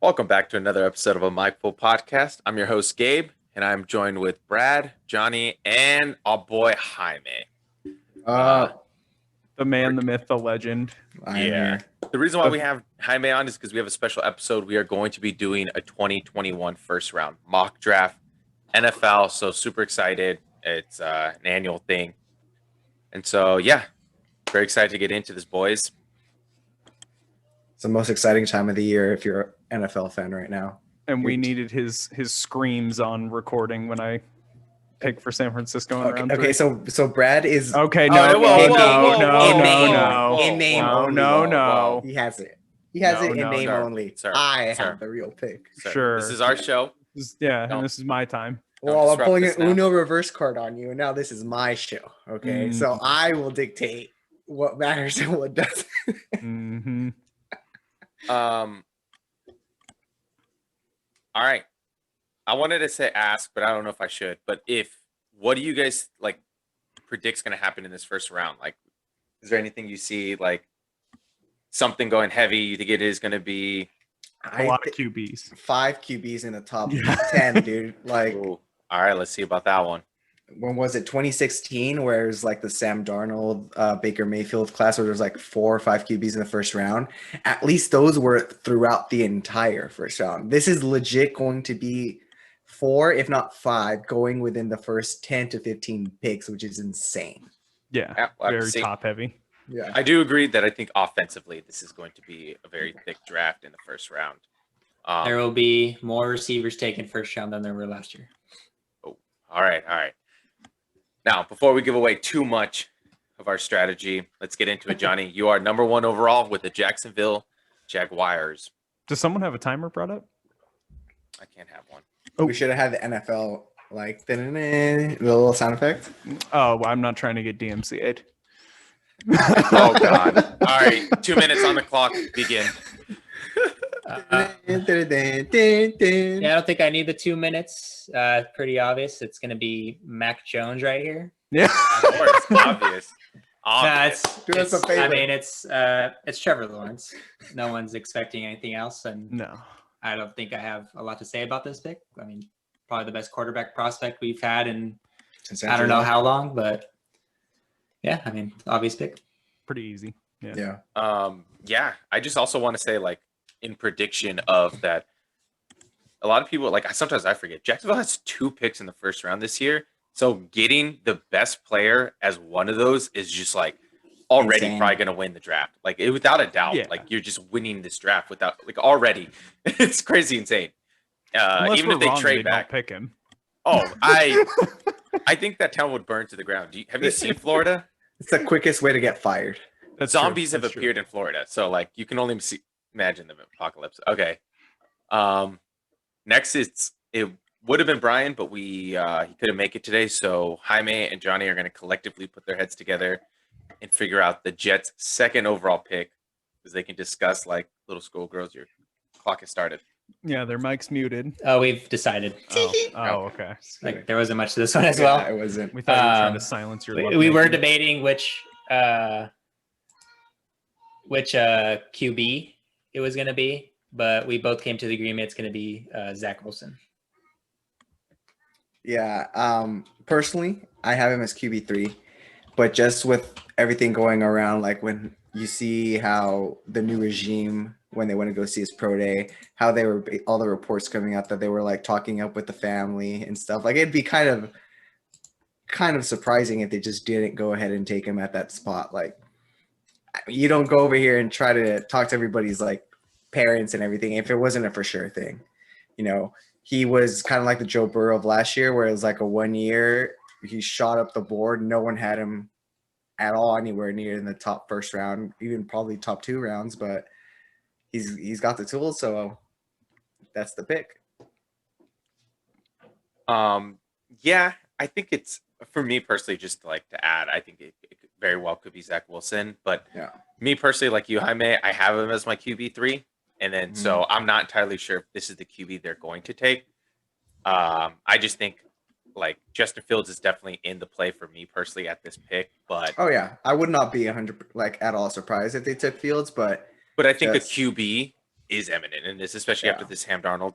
Welcome back to another episode of a Mike Full podcast. I'm your host, Gabe, and I'm joined with Brad, Johnny, and our boy, Jaime. The man, the myth, the legend. I'm Yeah. here. The reason why we have Jaime on is because we have a special episode. We are going to be doing a 2021 first round mock draft NFL. So super excited. It's an annual thing. And so, yeah, very excited to get into this, boys. It's the most exciting time of the year if you're an NFL fan right now. And we needed his screams on recording when I picked for San Francisco in round Okay, three. so Brad is Okay, Oh, in name only. No. He has it. He has it in No, name sir. only. Sir. I Sir. have the real pick. So, Sure. This is our show. Yeah, No. and this is my time. Don't Well, I'm disrupt pulling this an now. Uno reverse card on you, and now this is my show. Okay, so I will dictate what matters and what doesn't. hmm All right. I wanted to say ask, but I don't know if I should. But what do you guys like predict's going to happen in this first round? Like, is there anything you see like something going heavy? You think it is going to be? A lot of QBs. 5 QBs in the top Yeah. 10, dude. Like, Ooh. All right, let's see about that one. when was it? 2016, where it was like the Sam Darnold, Baker Mayfield class, where there was like 4 or 5 QBs in the first round. At least those were throughout the entire first round. This is legit going to be 4, if not 5, going within the first 10 to 15 picks, which is insane. Yeah, Yeah, we'll have to very see. top heavy. Yeah. I do agree that I think offensively this is going to be a very thick draft in the first round. There will be more receivers taken first round than there were last year. All right. Now, before we give away too much of our strategy, let's get into it, Johnny. You are number 1 overall with the Jacksonville Jaguars. Does someone have a timer brought up? I can't have one. We should have had the NFL like the little sound effect. Oh, I'm not trying to get DMCA'd. Oh, God. All right. 2 minutes on the clock. Begin. Yeah, I don't think I need the 2 minutes. Pretty obvious. It's going to be Mac Jones right here. Yeah. Of course. Obvious. Nah, Do us a favor. I mean, it's Trevor Lawrence. No one's expecting anything else, and No. I don't think I have a lot to say about this pick. I mean, probably the best quarterback prospect we've had in I don't know how long, but yeah, I mean, obvious pick. Pretty easy. Yeah. Yeah. I just also want to say, like, in prediction of that, a lot of people, like, sometimes I forget, Jacksonville has 2 picks in the first round this year. So getting the best player as one of those is just like already Insane. probably going to win the draft. Like, without a doubt, Yeah. like, you're just winning this draft without, like, already. It's crazy insane. Unless Even we're if they wrong, trade don't back. pick him. Oh, I think that town would burn to the ground. Have you seen Florida? It's the quickest way to get fired. That's true. Zombies have That's true. appeared in Florida, so like you can only imagine the apocalypse. Okay. Next it would have been Brian, but he couldn't make it today. So Jaime and Johnny are going to collectively put their heads together and figure out the Jets' second overall pick, because they can discuss like little schoolgirls. Your clock has started. Yeah, their mic's muted. Oh, we've decided. Oh, okay. Like there wasn't much to this one as well. Yeah, it wasn't. We thought you were trying to Um, silence your. We were debating which QB it was going to be, but we both came to the agreement it's going to be Zach Wilson. Yeah. Personally, I have him as QB3, but just with everything going around, like when you see how the new regime, when they went to go see his pro day, how they were all the reports coming out that they were like talking up with the family and stuff. Like it'd be kind of surprising if they just didn't go ahead and take him at that spot. Like you don't go over here and try to talk to everybody's like parents and everything if it wasn't a for sure thing, you know. He was kind of like the Joe Burrow of last year, where it was like a 1 year, he shot up the board. No one had him at all anywhere near in the top first round, even probably top 2 rounds, but he's got the tools, so that's the pick. Yeah, I think it's, for me personally, just like to add, I think it very well could be Zach Wilson, but Yeah. me personally, like you, Jaime, I have him as my QB3. And then, so I'm not entirely sure if this is the QB they're going to take. I just think like Justin Fields is definitely in the play for me personally at this pick, but Oh yeah, I would not be 100 like at all surprised if they took Fields, but I think just- a QB is imminent in this, especially after Yeah. this Ham Darnold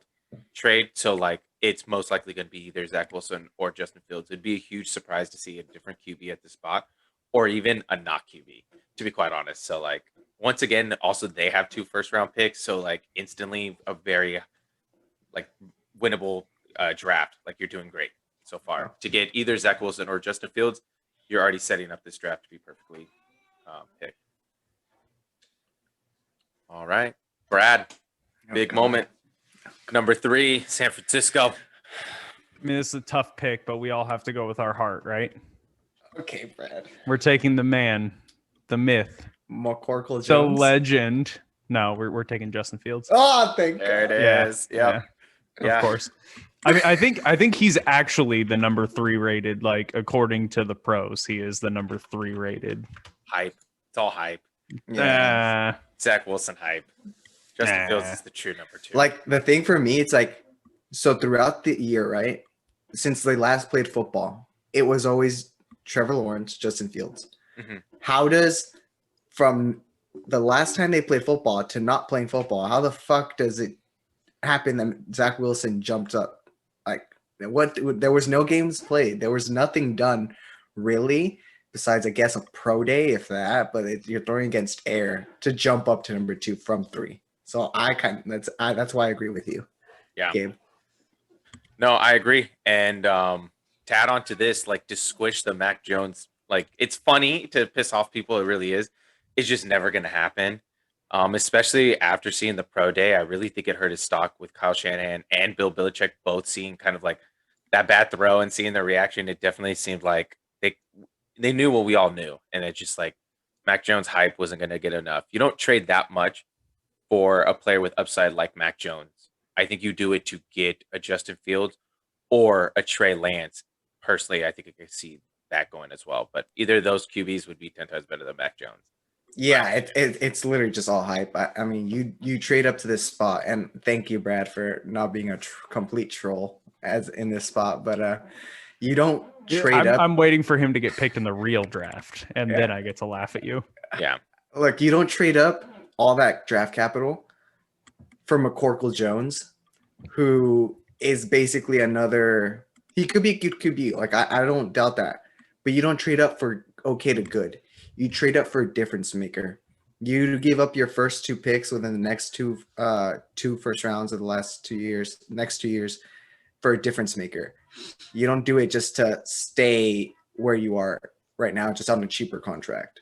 trade. So like it's most likely going to be either Zach Wilson or Justin Fields. It'd be a huge surprise to see a different QB at the spot, or even a not QB, to be quite honest. So like once again, also they have 2 first-round picks, so like instantly a very like winnable draft. Like you're doing great so far to get either Zach Wilson or Justin Fields. You're already setting up this draft to be perfectly picked. All right, Brad, big God. moment. Number 3, San Francisco. I mean, this is a tough pick, but we all have to go with our heart, right? Okay, Brad. We're taking the man, the myth, McCorkle the Jones. legend. No, we're taking Justin Fields. Oh, thank There God. it is. Yep. Of course. I mean, I think he's actually the number 3 rated. Like according to the pros, he is the number 3 rated. Hype. It's all hype. Yeah. Zach Wilson hype. Justin Nah. Fields is the true number 2. Like the thing for me, it's like, so throughout the year, right? Since they last played football, it was always Trevor Lawrence, Justin Fields. Mhm. How does, from the last time they played football to not playing football, how the fuck does it happen that Zach Wilson jumped up? Like, what? There was no games played. There was nothing done really, besides, I guess, a pro day, if that. But you're throwing against air to jump up to number 2 from 3. So that's why I agree with you. Yeah. Gabe. No, I agree. And to add on to this, like to squish the Mac Jones, like it's funny to piss off people. It really is. It's just never going to happen. Especially after seeing the pro day, I really think it hurt his stock with Kyle Shanahan and Bill Belichick both seeing kind of like that bad throw and seeing their reaction. It definitely seemed like they knew what we all knew. And it's just like Mac Jones hype wasn't going to get enough. You don't trade that much for a player with upside like Mac Jones. I think you do it to get a Justin Fields or a Trey Lance. Personally, I think I could see that going as well. But either of those QBs would be 10 times better than Mac Jones. Yeah, it's literally just all hype. I mean, you trade up to this spot, and thank you, Brad, for not being a complete troll as in this spot. But you don't trade up. I'm waiting for him to get picked in the real draft, and Yeah. then I get to laugh at you. Yeah. Look, you don't trade up all that draft capital for McCorkle Jones, who is basically another. He could be a good QB. Like I don't doubt that, but you don't trade up for okay to good. You trade up for a difference maker. You give up your first 2 picks within the next two first rounds of the next 2 years for a difference maker. You don't do it just to stay where you are right now, just on a cheaper contract.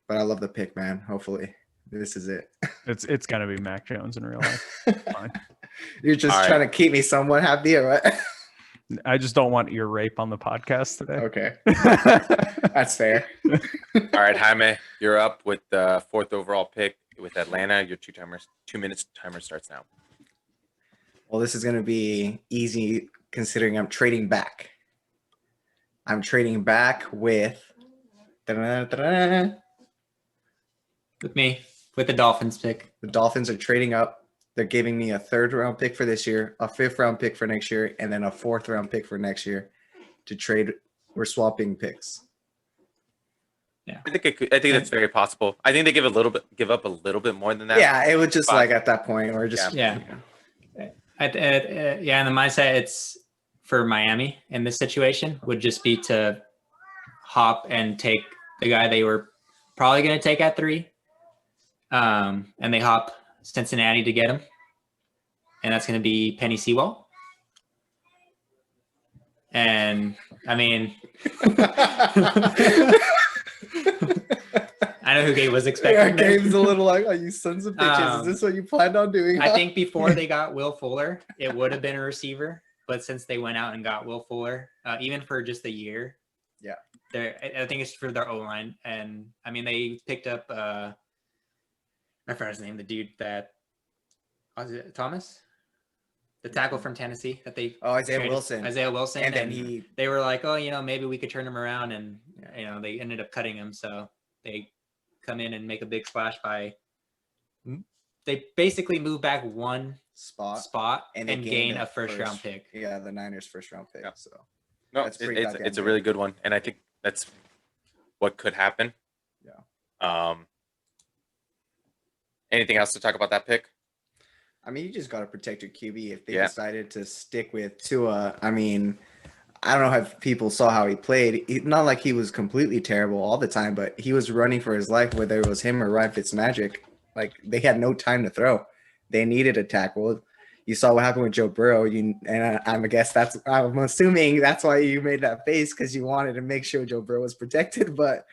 But I love the pick, man. Hopefully this is it. It's gonna be Mac Jones in real life. Fine. You're just All right. trying to keep me somewhat happy, right? I just don't want ear rape on the podcast today. Okay, that's fair. All right, Jaime, you're up with the 4th overall pick with Atlanta. Your 2 minutes timer starts now. Well, this is going to be easy considering I'm trading back. I'm trading back with the With me, with the Dolphins pick. Dolphins are trading up. They're giving me a 3rd round pick for this year, a 5th round pick for next year, and then a 4th round pick for next year to trade. We're swapping picks. I think that's very possible. I think they give up a little bit more than that. Yeah, it was just Fine. like at that point, we're just Yeah. And the mindset it's for Miami in this situation would just be to hop and take the guy they were probably going to take at 3. And they hop Cincinnati to get him. And that's going to be Penny Sewell. And I mean, I know who Gabe was Yeah, expecting. there. Gabe's a little like, oh, you sons of bitches. Is this what you planned on doing? I think before they got Will Fuller, it would have been a receiver. But since they went out and got Will Fuller, even for just a year, Yeah. I think it's for their O line. And I mean, they picked up I forgot his name, the dude that was it Thomas, the tackle from Tennessee that they Isaiah traded- Wilson. Isaiah Wilson, And then they were like, oh, maybe we could turn him around, and they ended up cutting him. So they come in and make a big splash by. They basically move back one spot And and they gain gained a a first round pick. Yeah, the Niners 1st round pick. Yeah. So No, That's pretty it's goddamn a really good one, and I think that's what could happen. Yeah. Anything else to talk about that pick? I mean, you just got to protect your QB. If they Yeah. decided to stick with Tua, I mean, I don't know if people saw how he played. Not like he was completely terrible all the time, but he was running for his life, whether it was him or Ryan Fitzmagic. Like, they had no time to throw. They needed a tackle. You saw what happened with Joe Burrow. I'm assuming that's why you made that face, because you wanted to make sure Joe Burrow was protected. But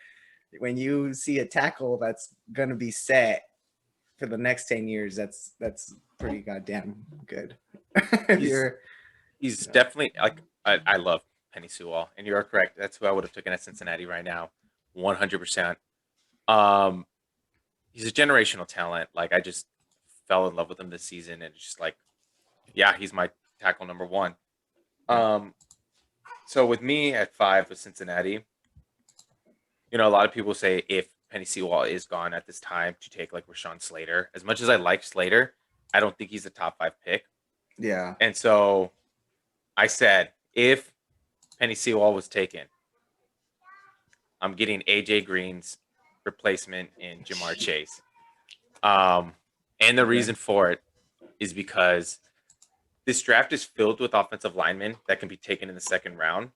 when you see a tackle that's going to be set for the next 10 years, that's pretty goddamn good. If you're He's definitely like I love Penny Sewell, and you are correct. That's who I would have taken at Cincinnati right now, 100%. He's a generational talent. Like, I just fell in love with him this season, and it's just like, yeah, he's my tackle number one. So with me at 5 with Cincinnati, a lot of people say if Penny Sewell is gone at this time, to take like Rashawn Slater. As much as I like Slater, I don't think he's a top 5 pick. yeah. And so I said, if Penny Sewell was taken, I'm getting AJ Green's replacement in Jamar Chase. And the reason for it is because this draft is filled with offensive linemen that can be taken in the second round.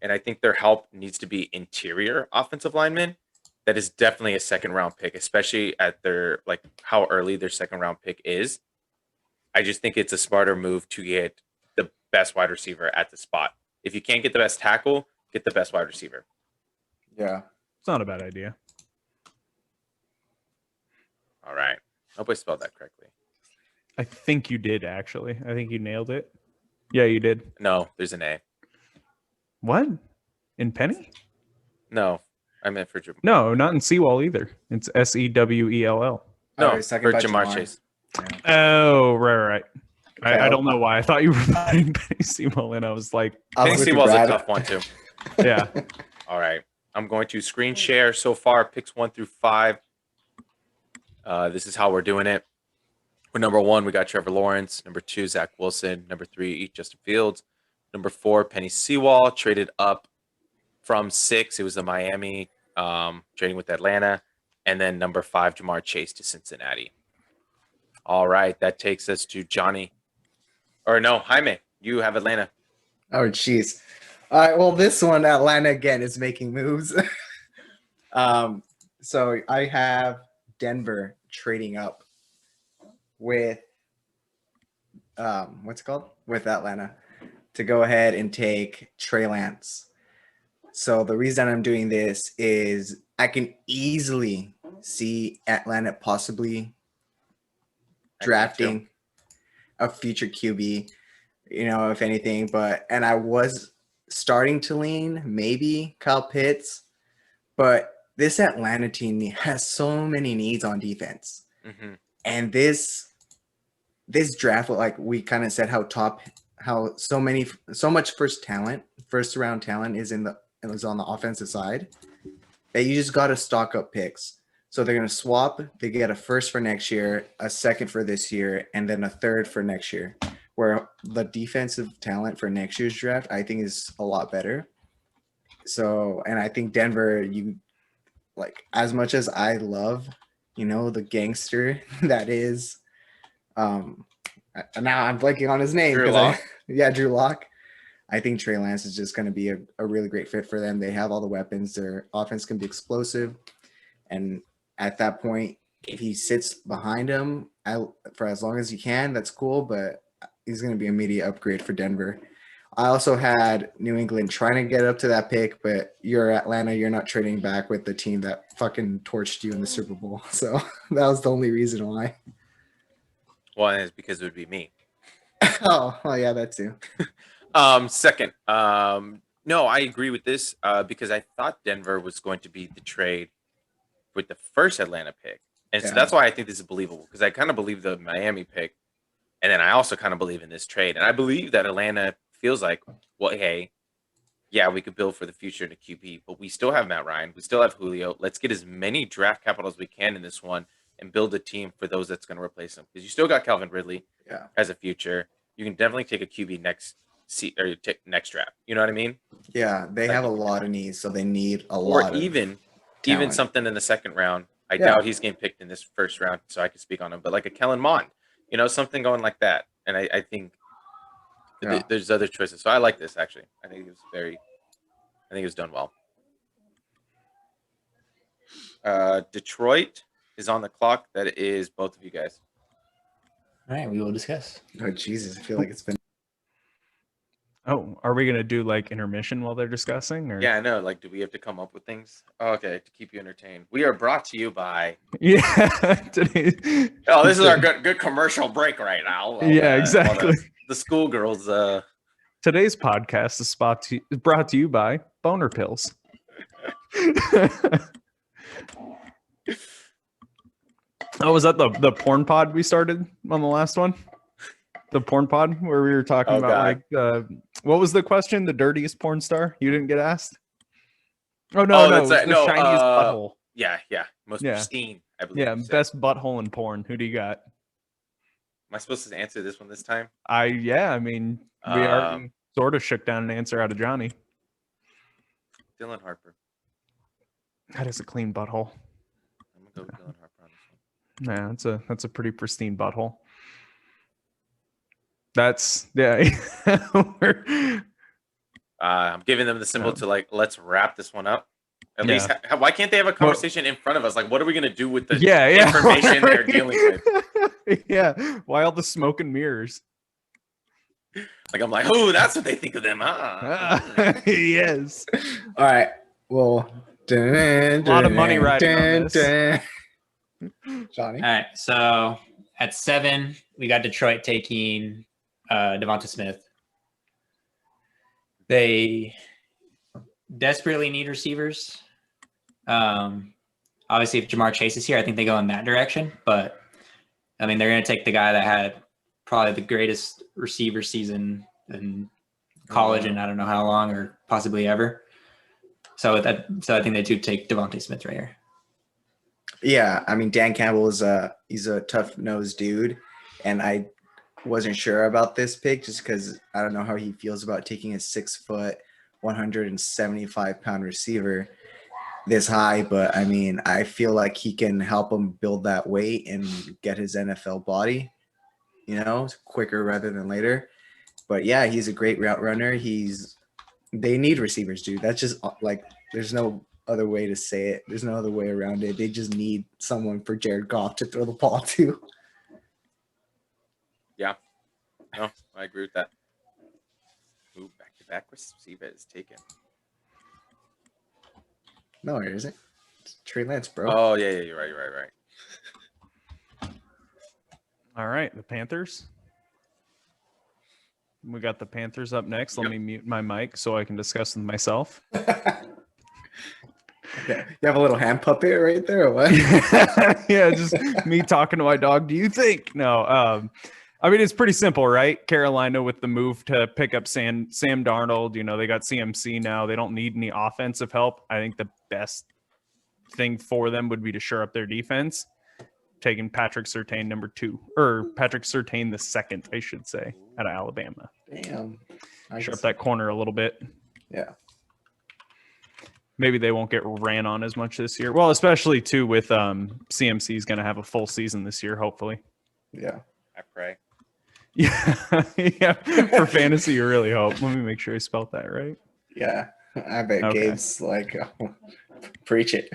And I think their help needs to be interior offensive linemen. That is definitely a second round pick, especially at their, like, how early their second round pick is. I just think it's a smarter move to get the best wide receiver at the spot. If you can't get the best tackle, get the best wide receiver. Yeah. It's not a bad idea. All right. I hope I spelled that correctly. I think you did, actually. I think you nailed it. Yeah, you did. No, there's an A. What? In Penny? No, I meant for Jamar. No, not in Sewell either. It's Sewell. No, Oh, for second by Jamar Jamar. Chase. Oh, right. Okay, I don't know why. I thought you were putting Penny Sewell in. I was like, I Penny was with you, Sewell's a Brad. tough one, too. yeah. All right. I'm going to screen share so far, picks 1 through 5. This is how we're doing it. For number 1, we got Trevor Lawrence. Number 2, Zach Wilson. Number 3, Justin Fields. Number 4, Penny Sewell, traded up from 6. It was the Miami, trading with Atlanta. And then number 5, Jamar Chase to Cincinnati. All right. That takes us to Johnny. Or no, Jaime. You have Atlanta. Oh, jeez. All right. Well, this one, Atlanta again is making moves. So I have Denver trading up with what's it called? With Atlanta to go ahead and take Trey Lance. So the reason I'm doing this is I can easily see Atlanta possibly drafting a future QB, if anything. And I was starting to lean maybe Kyle Pitts, but this Atlanta team has so many needs on defense. Mm-hmm. And this draft, like we kind of said, how so much first round talent is on the offensive side, that you just got to stock up picks. So they're going to swap. They get a first for next year, a second for this year, and then a third for next year, where the defensive talent for next year's draft, I think, is a lot better. So, and I think Denver, as much as I love, the gangster that is, now I'm blanking on his name. Drew Lock. Drew Lock. I think Trey Lance is just going to be a really great fit for them. They have all the weapons. Their offense can be explosive. And at that point, if he sits behind him for as long as he can, that's cool. But he's going to be an immediate upgrade for Denver. I also had New England trying to get up to that pick, but you're Atlanta. You're not trading back with the team that fucking torched you in the Super Bowl. So that was the only reason why. Well, and it's because it would be me. Oh, yeah, that too. Second, no, I agree with this because I thought Denver was going to be the trade with the first Atlanta pick. And so Yeah. that's why I think this is believable, because I kind of believe the Miami pick. And then I also kind of believe in this trade. And I believe that Atlanta feels like, well, hey, yeah, we could build for the future to QB, but we still have Matt Ryan. We still have Julio. Let's get as many draft capital as we can in this one and build a team for those that's going to replace him. Because you still got Calvin Ridley as a future. You can definitely take a QB next draft. You know what I mean? Yeah, they have a lot of needs, so they need a Or lot even talent. something in the second round. I Yeah. doubt he's getting picked in this first round, so I can speak on him. But like a Kellen Mond, something going like that. And I think Yeah. there's other choices. So I like this actually. I think it was done well. Detroit is on the clock. That is both of you guys. All right, we will discuss. Oh Jesus, I feel like it's been. Oh, are we gonna do like intermission while they're discussing? Or Yeah, I know. Like, do we have to come up with things? Oh, okay, to keep you entertained. We are brought to you by. yeah. Today, Oh, this is our good commercial break right now. Yeah, exactly. The schoolgirls. Today's podcast is brought to you by Boner Pills. Oh, was that the porn pod we started on the last one? The porn pod where we were talking Oh, about God. what was the question? The dirtiest porn star? You didn't get asked? Oh no, no, that's it was the shiniest butthole. Yeah, most Yeah. pristine. I believe. Yeah, you said. best butthole in porn. Who do you got? Am I supposed to answer this one this time? I mean, we already sort of shook down an answer out of Johnny. Dylan Harper. That is a clean butthole. I'm gonna go with Dylan Harper on this one. Yeah, that's a pretty pristine butthole. That's yeah. I'm giving them the symbol Yeah. to like let's wrap this one up. At Yeah. least, why can't they have a conversation in front of us? Like, what are we gonna do with the yeah. information they're dealing with? Yeah, why all the smoke and mirrors? Like, I'm like, oh, that's what they think of them, huh? Yes. All right. Well, a lot of money riding on this. Johnny. All right, so at 7, we got Detroit taking Devonta Smith. They desperately need receivers. Obviously, if Jamar Chase is here, I think they go in that direction. But I mean, they're going to take the guy that had probably the greatest receiver season in college, and I don't know how long, or possibly ever. So I think they do take Devonta Smith right here. Yeah, I mean Dan Campbell is he's a tough nosed dude, and I wasn't sure about this pick just because I don't know how he feels about taking a 6 foot, 175-pound receiver this high. But I mean, I feel like he can help him build that weight and get his NFL body, quicker rather than later. But yeah, he's a great route runner. They need receivers, dude. That's just like there's no other way to say it. There's no other way around it. They just need someone for Jared Goff to throw the ball to. Yeah. No, I agree with that. Ooh, back-to-back receiver is taken. No, it isn't. It's Trey Lance, bro. Oh, yeah, you're right. All right, the Panthers. We got the Panthers up next. Let Yep. me mute my mic so I can discuss with myself. Yeah. You have a little hand puppet right there, or what? Yeah, just me talking to my dog. Do you think? No. I mean, it's pretty simple, right? Carolina with the move to pick up Sam Darnold. They got CMC now. They don't need any offensive help. I think the best thing for them would be to shore up their defense. Taking Patrick Surtain Patrick Surtain the second, I should say, out of Alabama. Damn. Shore up that corner a little bit. Yeah. Maybe they won't get ran on as much this year. Well, especially too with CMC is going to have a full season this year, hopefully. Yeah. I pray. Yeah, yeah. For fantasy, you really hope. Let me make sure I spelled that right. Yeah. I bet Okay. Gabe's like, preach it.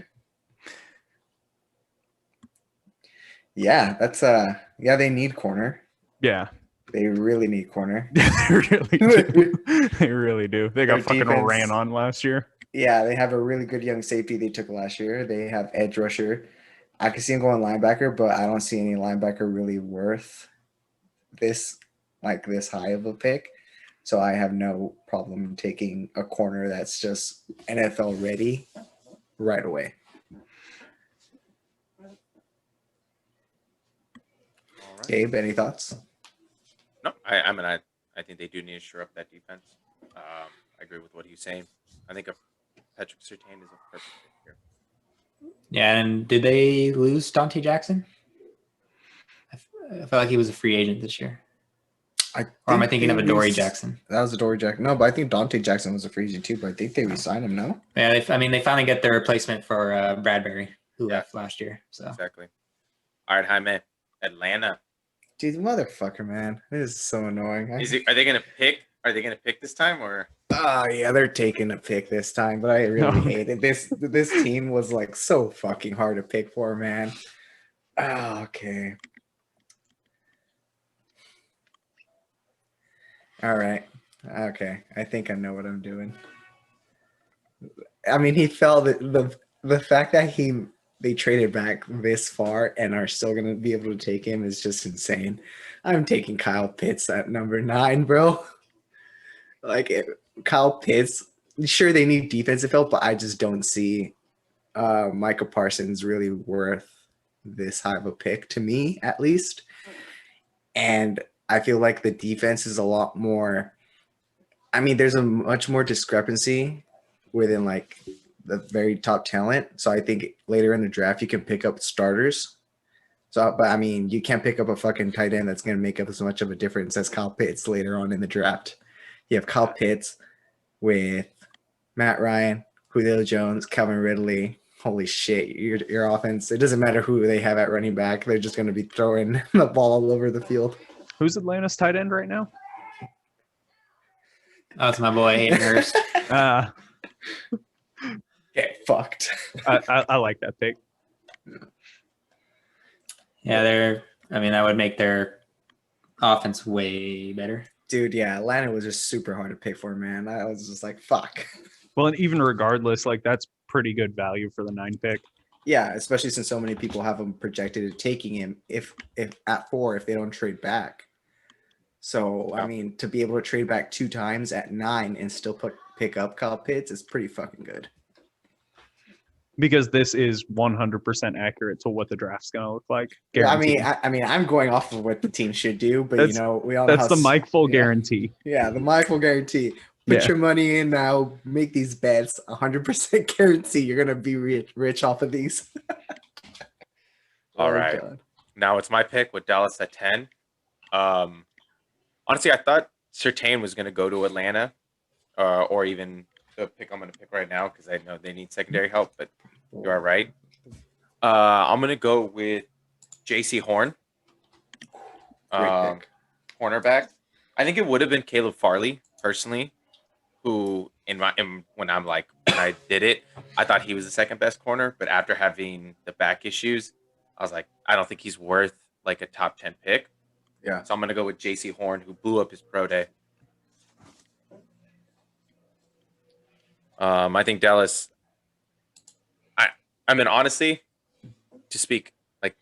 Yeah, that's they need corner. Yeah, They really need corner. they really do. They really do. They got Their fucking defense- ran on last year. Yeah, they have a really good young safety they took last year. They have edge rusher. I can see him going linebacker, but I don't see any linebacker really worth this high of a pick. So I have no problem taking a corner that's just NFL ready right away. All right. Gabe, any thoughts? No, I mean, I think they do need to shore up that defense. I agree with what he's saying. I think Patrick Surtain is a perfect fit here. Yeah, and did they lose Dante Jackson? I felt like he was a free agent this year. Or am I thinking of Adoree Jackson? That was Adoree Jackson. No, but I think Dante Jackson was a free agent too, but I think they re-signed him, no? Yeah, they finally get their replacement for Bradbury, who Yeah. left last year. So Exactly. All right, Jaime. Atlanta. Dude, motherfucker, man. This is so annoying. Are they gonna pick? Are they gonna pick this time or? Oh yeah, they're taking a pick this time, but I really hate it. This team was like so fucking hard to pick for, man. Oh, okay. All right. Okay. I think I know what I'm doing. I mean, he fell the fact that they traded back this far and are still gonna be able to take him is just insane. I'm taking Kyle Pitts at number 9, bro. Like Kyle Pitts, sure they need defensive help, but I just don't see Micah Parsons really worth this high of a pick to me, at least. And I feel like the defense is a lot more. I mean, there's a much more discrepancy within like the very top talent. So I think later in the draft you can pick up starters. So, but I mean, you can't pick up a fucking tight end that's going to make up as much of a difference as Kyle Pitts later on in the draft. You have Kyle Pitts with Matt Ryan, Julio Jones, Calvin Ridley. Holy shit, your offense. It doesn't matter who they have at running back. They're just going to be throwing the ball all over the field. Who's Atlanta's tight end right now? Oh, it's my boy Hayden Hurst. Get fucked. I like that pick. Yeah, that would make their offense way better. Dude, yeah, Atlanta was just super hard to pick for, man. I was just like, fuck. Well, and even regardless, like that's pretty good value for the 9 pick. Yeah, especially since so many people have him projected at taking him if at 4 if they don't trade back. So I mean, to be able to trade back 2 times at 9 and still pick up Kyle Pitts is pretty fucking good. Because this is 100% accurate to what the draft's going to look like. Yeah, Guaranteed. I mean, I'm going off of what the team should do, but That's- you know, we all know That's the Mike full guarantee. Yeah, the Michael guarantee. Put your money in now. Make these bets. 100% guarantee you're gonna be rich off of these. All right. God. Now it's my pick with Dallas at 10. Honestly, I thought Surtain was going to go to Atlanta, or even the pick I'm going to pick right now because I know they need secondary help. But you are right. I'm going to go with J.C. Horn, Great pick. cornerback. I think it would have been Caleb Farley personally, who when I did it, I thought he was the second best corner. But after having the back issues, I was like, I don't think he's worth like a top 10 pick. Yeah. So I'm going to go with J.C. Horn, who blew up his pro day. I think Dallas. I mean, honestly, to speak like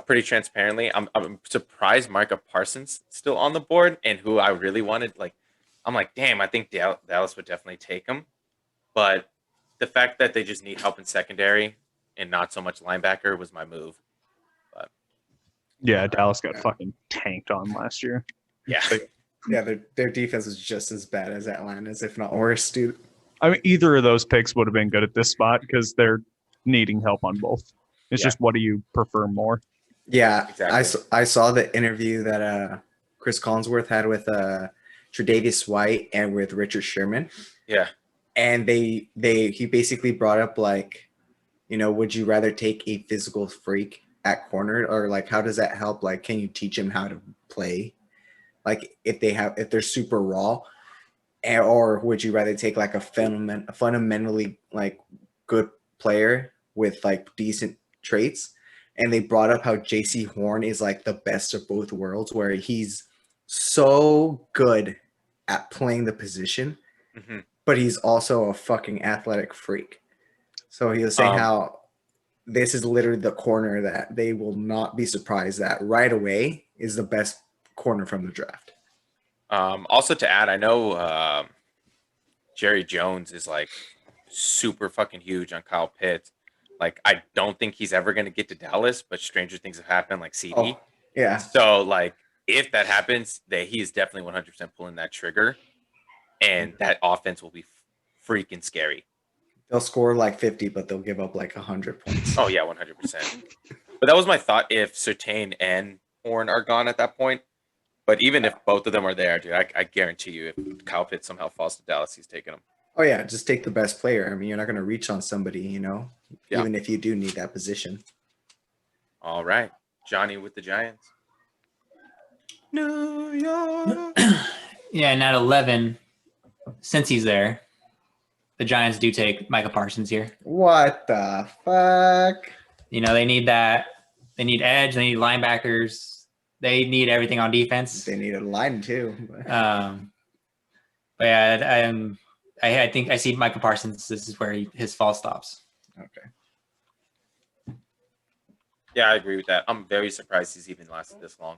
pretty transparently, I'm surprised Micah Parsons still on the board, and who I really wanted. Like, I'm like, damn, I think Dallas would definitely take him, but the fact that they just need help in secondary and not so much linebacker was my move. Yeah, Dallas got fucking tanked on last year. Yeah. Yeah, their defense is just as bad as Atlanta's, if not worse, dude. I mean, either of those picks would have been good at this spot because they're needing help on both. It's Yeah. just what do you prefer more? Yeah, Exactly. I saw the interview that Chris Collinsworth had with Tre'Davious White and with Richard Sherman, Yeah. and he basically brought up like, you know, would you rather take a physical freak at corner, or like how does that help? Like, can you teach him how to play? Like if they're super raw, or would you rather take like a fundamentally like good player with like decent traits? And they brought up how J.C. Horn is like the best of both worlds, where he's so good at playing the position, hmm but he's also a fucking athletic freak. So he was saying how this is literally the corner that they will not be surprised that right away is the best corner from the draft. Also to add, I know Jerry Jones is like super fucking huge on Kyle Pitts. Like, I don't think he's ever going to get to Dallas, but stranger things have happened, like CD. Oh, yeah. So, like, if that happens, that he is definitely 100% pulling that trigger, and that offense will be freaking scary. They'll score like 50, but they'll give up like 100 points. Oh yeah, 100%. But that was my thought if Surtain and Horn are gone at that point. But even if both of them are there, dude, I guarantee you, if Kyle Pitts somehow falls to Dallas, he's taking them. Oh, yeah. Just take the best player. I mean, you're not going to reach on somebody, you know, Yeah. even if you do need that position. All right, Johnny with the Giants. New York. Yeah, and at 11, since he's there, the Giants do take Micah Parsons here. What the fuck? You know, they need that. They need edge. They need linebackers. They need everything on defense. They need a line too. But yeah, I think I see Micah Parsons. This is where his fall stops. Okay. Yeah, I agree with that. I'm very surprised he's even lasted this long.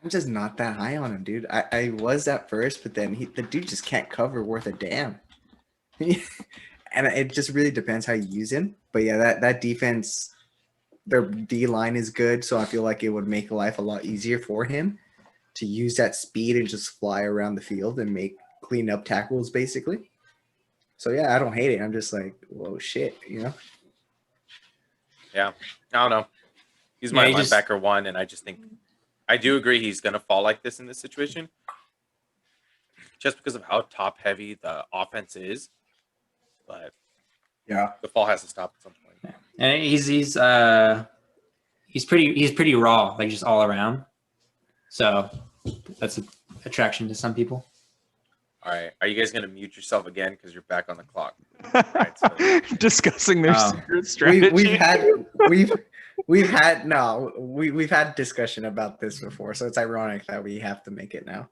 I'm just not that high on him, dude. I was at first, but then the dude just can't cover worth a damn. And it just really depends how you use him. But yeah, that defense, their D line is good, so I feel like it would make life a lot easier for him to use that speed and just fly around the field and clean up tackles, basically. So yeah, I don't hate it. I'm just like, whoa, shit, you know? Yeah, I don't know. He's my Yeah, linebacker one, and I just think I do agree he's gonna fall like this in this situation, just because of how top heavy the offense is. But Yeah. the fall has to stop at some point. And he's pretty raw, like just all around. So that's an attraction to some people. All right, are you guys gonna mute yourself again because you're back on the clock? Right, so- Discussing their Oh. secret strategy. We've had discussion about this before, so it's ironic that we have to make it now.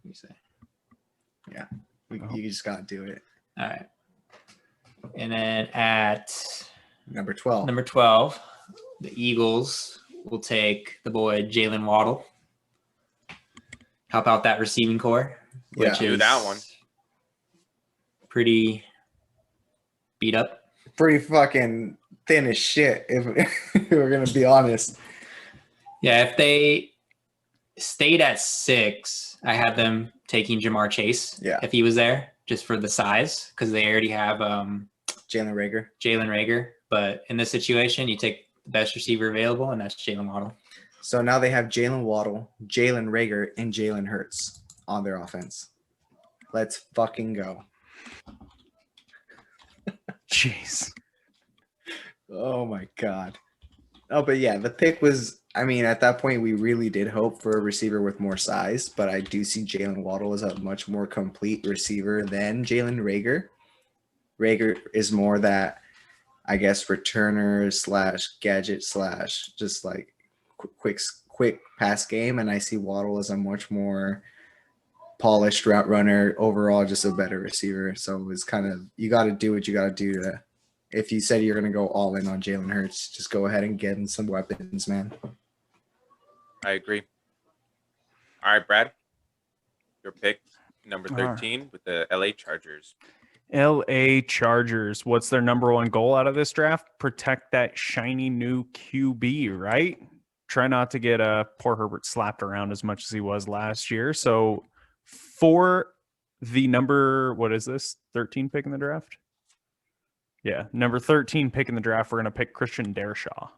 You say. You just gotta do it. All right. And then at Number 12. number 12, the Eagles will take the boy Jalen Waddle. Help out that receiving core, Yeah. which Do is that one. pretty beat up. Pretty fucking thin as shit, if we're gonna be honest. Yeah, if they stayed at 6, I had them taking Jamar Chase. Yeah. If he was there, just for the size, because they already have Jalen Rager. Jalen Rager. But in this situation, you take the best receiver available, and that's Jalen Waddle. So now they have Jalen Waddle, Jalen Rager, and Jalen Hurts on their offense. Let's fucking go. Jeez. Oh my god. Oh, but yeah, the pick was, I mean, at that point, we really did hope for a receiver with more size, but I do see Jalen Waddle as a much more complete receiver than Jalen Rager. Rager is more that, I guess, returner / gadget / just like quick pass game. And I see Waddle as a much more polished route runner, overall, just a better receiver. So it's kind of, you got to do what you got to do to. If you said you're going to go all in on Jalen Hurts, just go ahead and get him some weapons, man. I agree. All right, Brad, your pick number All right. 13 with the LA Chargers. LA Chargers. What's their number one goal out of this draft? Protect that shiny new QB, right? Try not to get poor Herbert slapped around as much as he was last year. So for the number, what is this? 13 pick in the draft? Yeah, number 13 pick in the draft, we're going to pick Christian Dershaw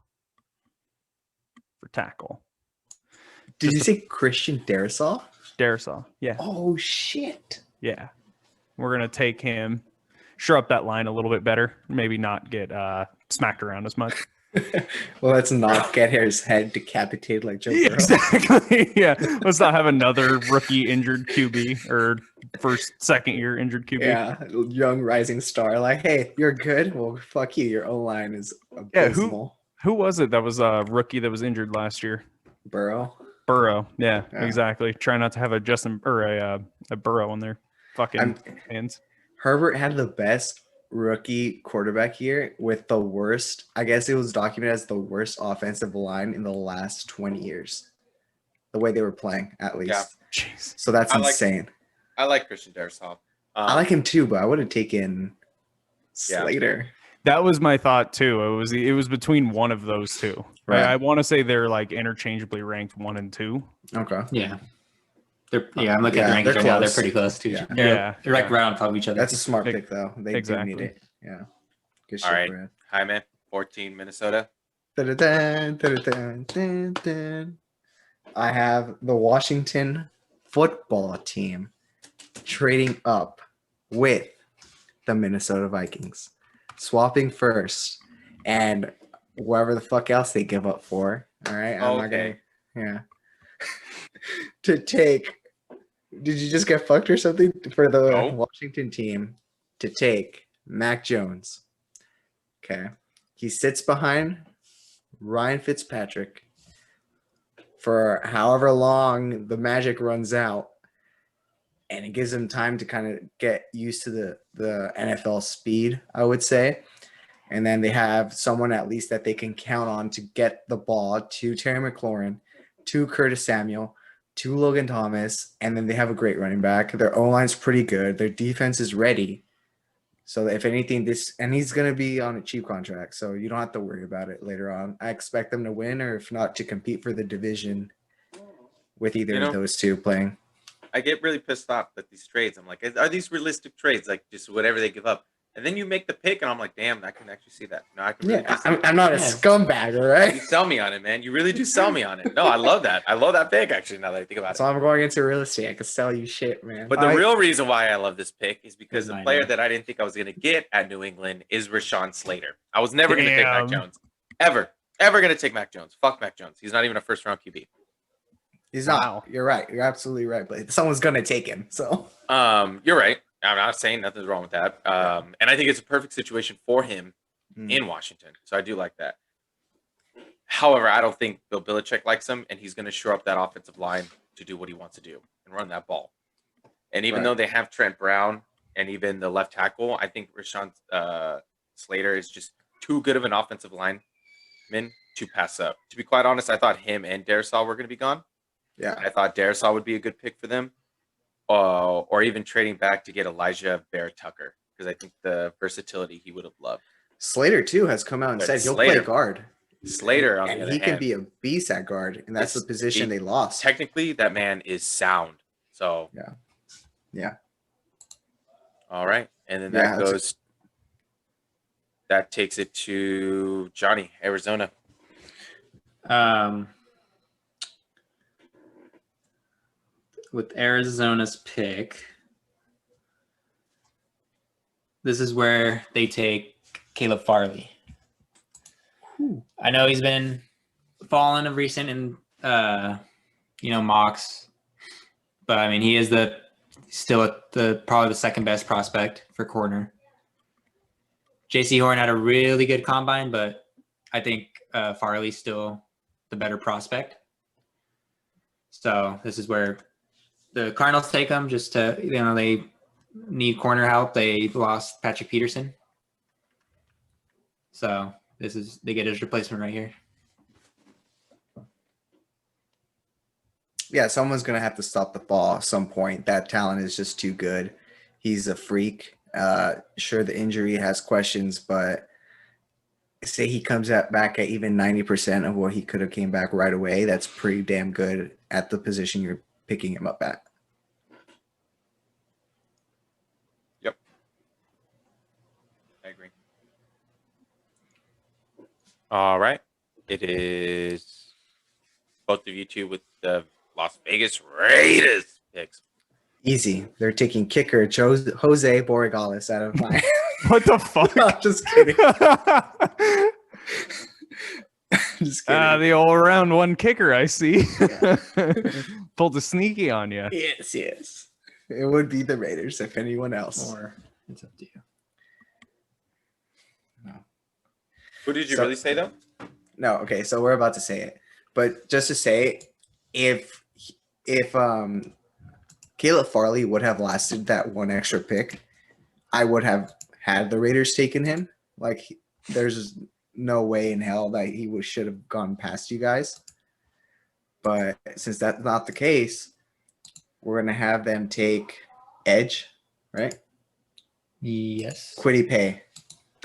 for tackle. Did Just you say Christian Darrisaw? Dershaw, yeah. Oh, shit. Yeah. We're going to take him, shore up that line a little bit better, maybe not get smacked around as much. Well, let's not get his head decapitated like Joe Yeah, Burrow. exactly. Yeah. Let's not have another rookie injured QB or second year injured QB. Yeah, young rising star. Like, hey, you're good. Well, fuck you. Your O line is Yeah, abysmal. Who was it that was a rookie that was injured last year? Burrow. Burrow. Yeah, Yeah. exactly. Try not to have a Justin or a Burrow on their fucking hands. Herbert had the best rookie quarterback year with the worst. I guess it was documented as the worst offensive line in the last 20 years. The way they were playing, at least. Yeah. Jeez. So that's I like- insane. I like Christian Darrisaw. I like him too, but I would have taken Yeah. Slater. That was my thought too. It was between one of those two. Right. Right. I want to say they're like interchangeably ranked 1 and 2. Okay. Yeah. I'm looking Yeah, at the rankings they're right now. They're close. pretty close too. Yeah. They're like right on top of each other. That's a smart Ex- pick, though. They exactly. do need it. Yeah. Good shit, All right. Brad. Jaime, 14, Minnesota. Dun-dun-dun, dun-dun-dun, dun-dun. I have the Washington football team trading up with the Minnesota Vikings, swapping first, and whoever the fuck else they give up for. All right. I'm not Okay. gonna. Yeah. To take. Did you just get fucked or something for the No. Washington team to take Mac Jones? Okay. He sits behind Ryan Fitzpatrick for however long the magic runs out, and it gives him time to kind of get used to the NFL speed, I would say. And then they have someone at least that they can count on to get the ball to Terry McLaurin, to Curtis Samuel, to Logan Thomas, and then they have a great running back. Their O-line's pretty good. Their defense is ready. So if anything, and he's going to be on a cheap contract, so you don't have to worry about it later on. I expect them to win, or if not, to compete for the division with either of those two playing. I get really pissed off at these trades. I'm like, are these realistic trades? Like just whatever they give up. And then you make the pick, and I'm like, damn, I can actually see that. No, I can really Yeah, see that. I'm not a scumbag, all right? You sell me on it, man. You really do sell me on it. No, I love that. I love that pick, actually, now that I think about it. So I'm going into real estate. I can sell you shit, man. But the real reason why I love this pick is because the Mine player too. that I didn't think I was going to get at New England is Rashawn Slater. I was never going to take Mac Damn. Jones. Ever going to take Mac Jones. Fuck Mac Jones. He's not even a first-round QB. He's not. Wow. You're right. You're absolutely right. But someone's gonna take him. So You're right. I'm not saying nothing's wrong with that. And I think it's a perfect situation for him in Washington. So I do like that. However, I don't think Bill Belichick likes him, and he's going to shore up that offensive line to do what he wants to do and run that ball. And even Right. though they have Trent Brown and even the left tackle, I think Rashawn Slater is just too good of an offensive lineman to pass up. To be quite honest, I thought him and Darisaw were going to be gone. yeah. I thought Darisaw would be a good pick for them, or even trading back to get Elijah Bear Tucker, because I think the versatility he would have loved. Slater too has come out and But said he'll Slater- play guard. Slater, on the And other he can hand, be a beast at guard, and that's Yes, the position he- they lost. technically that man is sound. So Yeah. all right, and then Yeah, that takes it to Johnny, Arizona. With Arizona's pick, this is where they take Caleb Farley. I know he's been falling of recent in mocks, but I mean he is still probably the second best prospect for corner. JC Horn had a really good combine, but I think Farley's still the better prospect. So this is where the Cardinals take him just to, they need corner help. They lost Patrick Peterson. So they get his replacement right here. Yeah, someone's gonna have to stop the ball at some point. That talent is just too good. He's a freak. Sure, the injury has questions, but say he comes back at even 90% of what he could have came back right away. That's pretty damn good at the position you're picking him up at. Yep, I agree. All right, it is both of you two with the Las Vegas Raiders picks. Easy. They're taking kicker Jose Borregales out of my. What the fuck? I'm just kidding. Just kidding. The all-around one kicker, I see. Yeah. Pulled a sneaky on you. Yes. It would be the Raiders if anyone else. Or it's up to you. Who did you So- really say though? No, okay, so we're about to say it. But just to say, if Caleb Farley would have lasted that one extra pick, I would have had the Raiders taken him. Like, there's no way in hell that he should have gone past you guys. But since that's not the case, we're gonna have them take Edge, right? Yes. Quiddy Pay.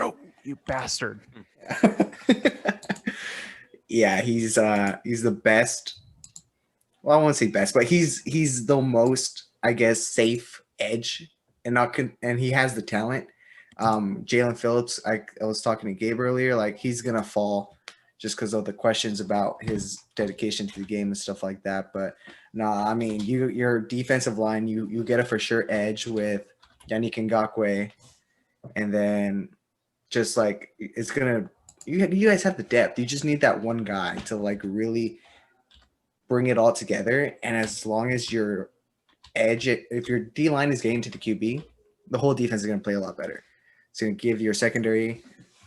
Oh, you bastard. Yeah, he's the best. Well, I won't say best, but he's the most, I guess, safe edge, and and he has the talent. Jalen Phillips, I was talking to Gabe earlier, like he's gonna fall just because of the questions about his dedication to the game and stuff like that. But no, I mean, your defensive line, you get a for sure edge with Yannick Ngakoue, and then just like it's gonna you guys have the depth. You just need that one guy to like really bring it all together. And as long as your if your D line is getting to the QB, the whole defense is going to play a lot better. It's going to give your secondary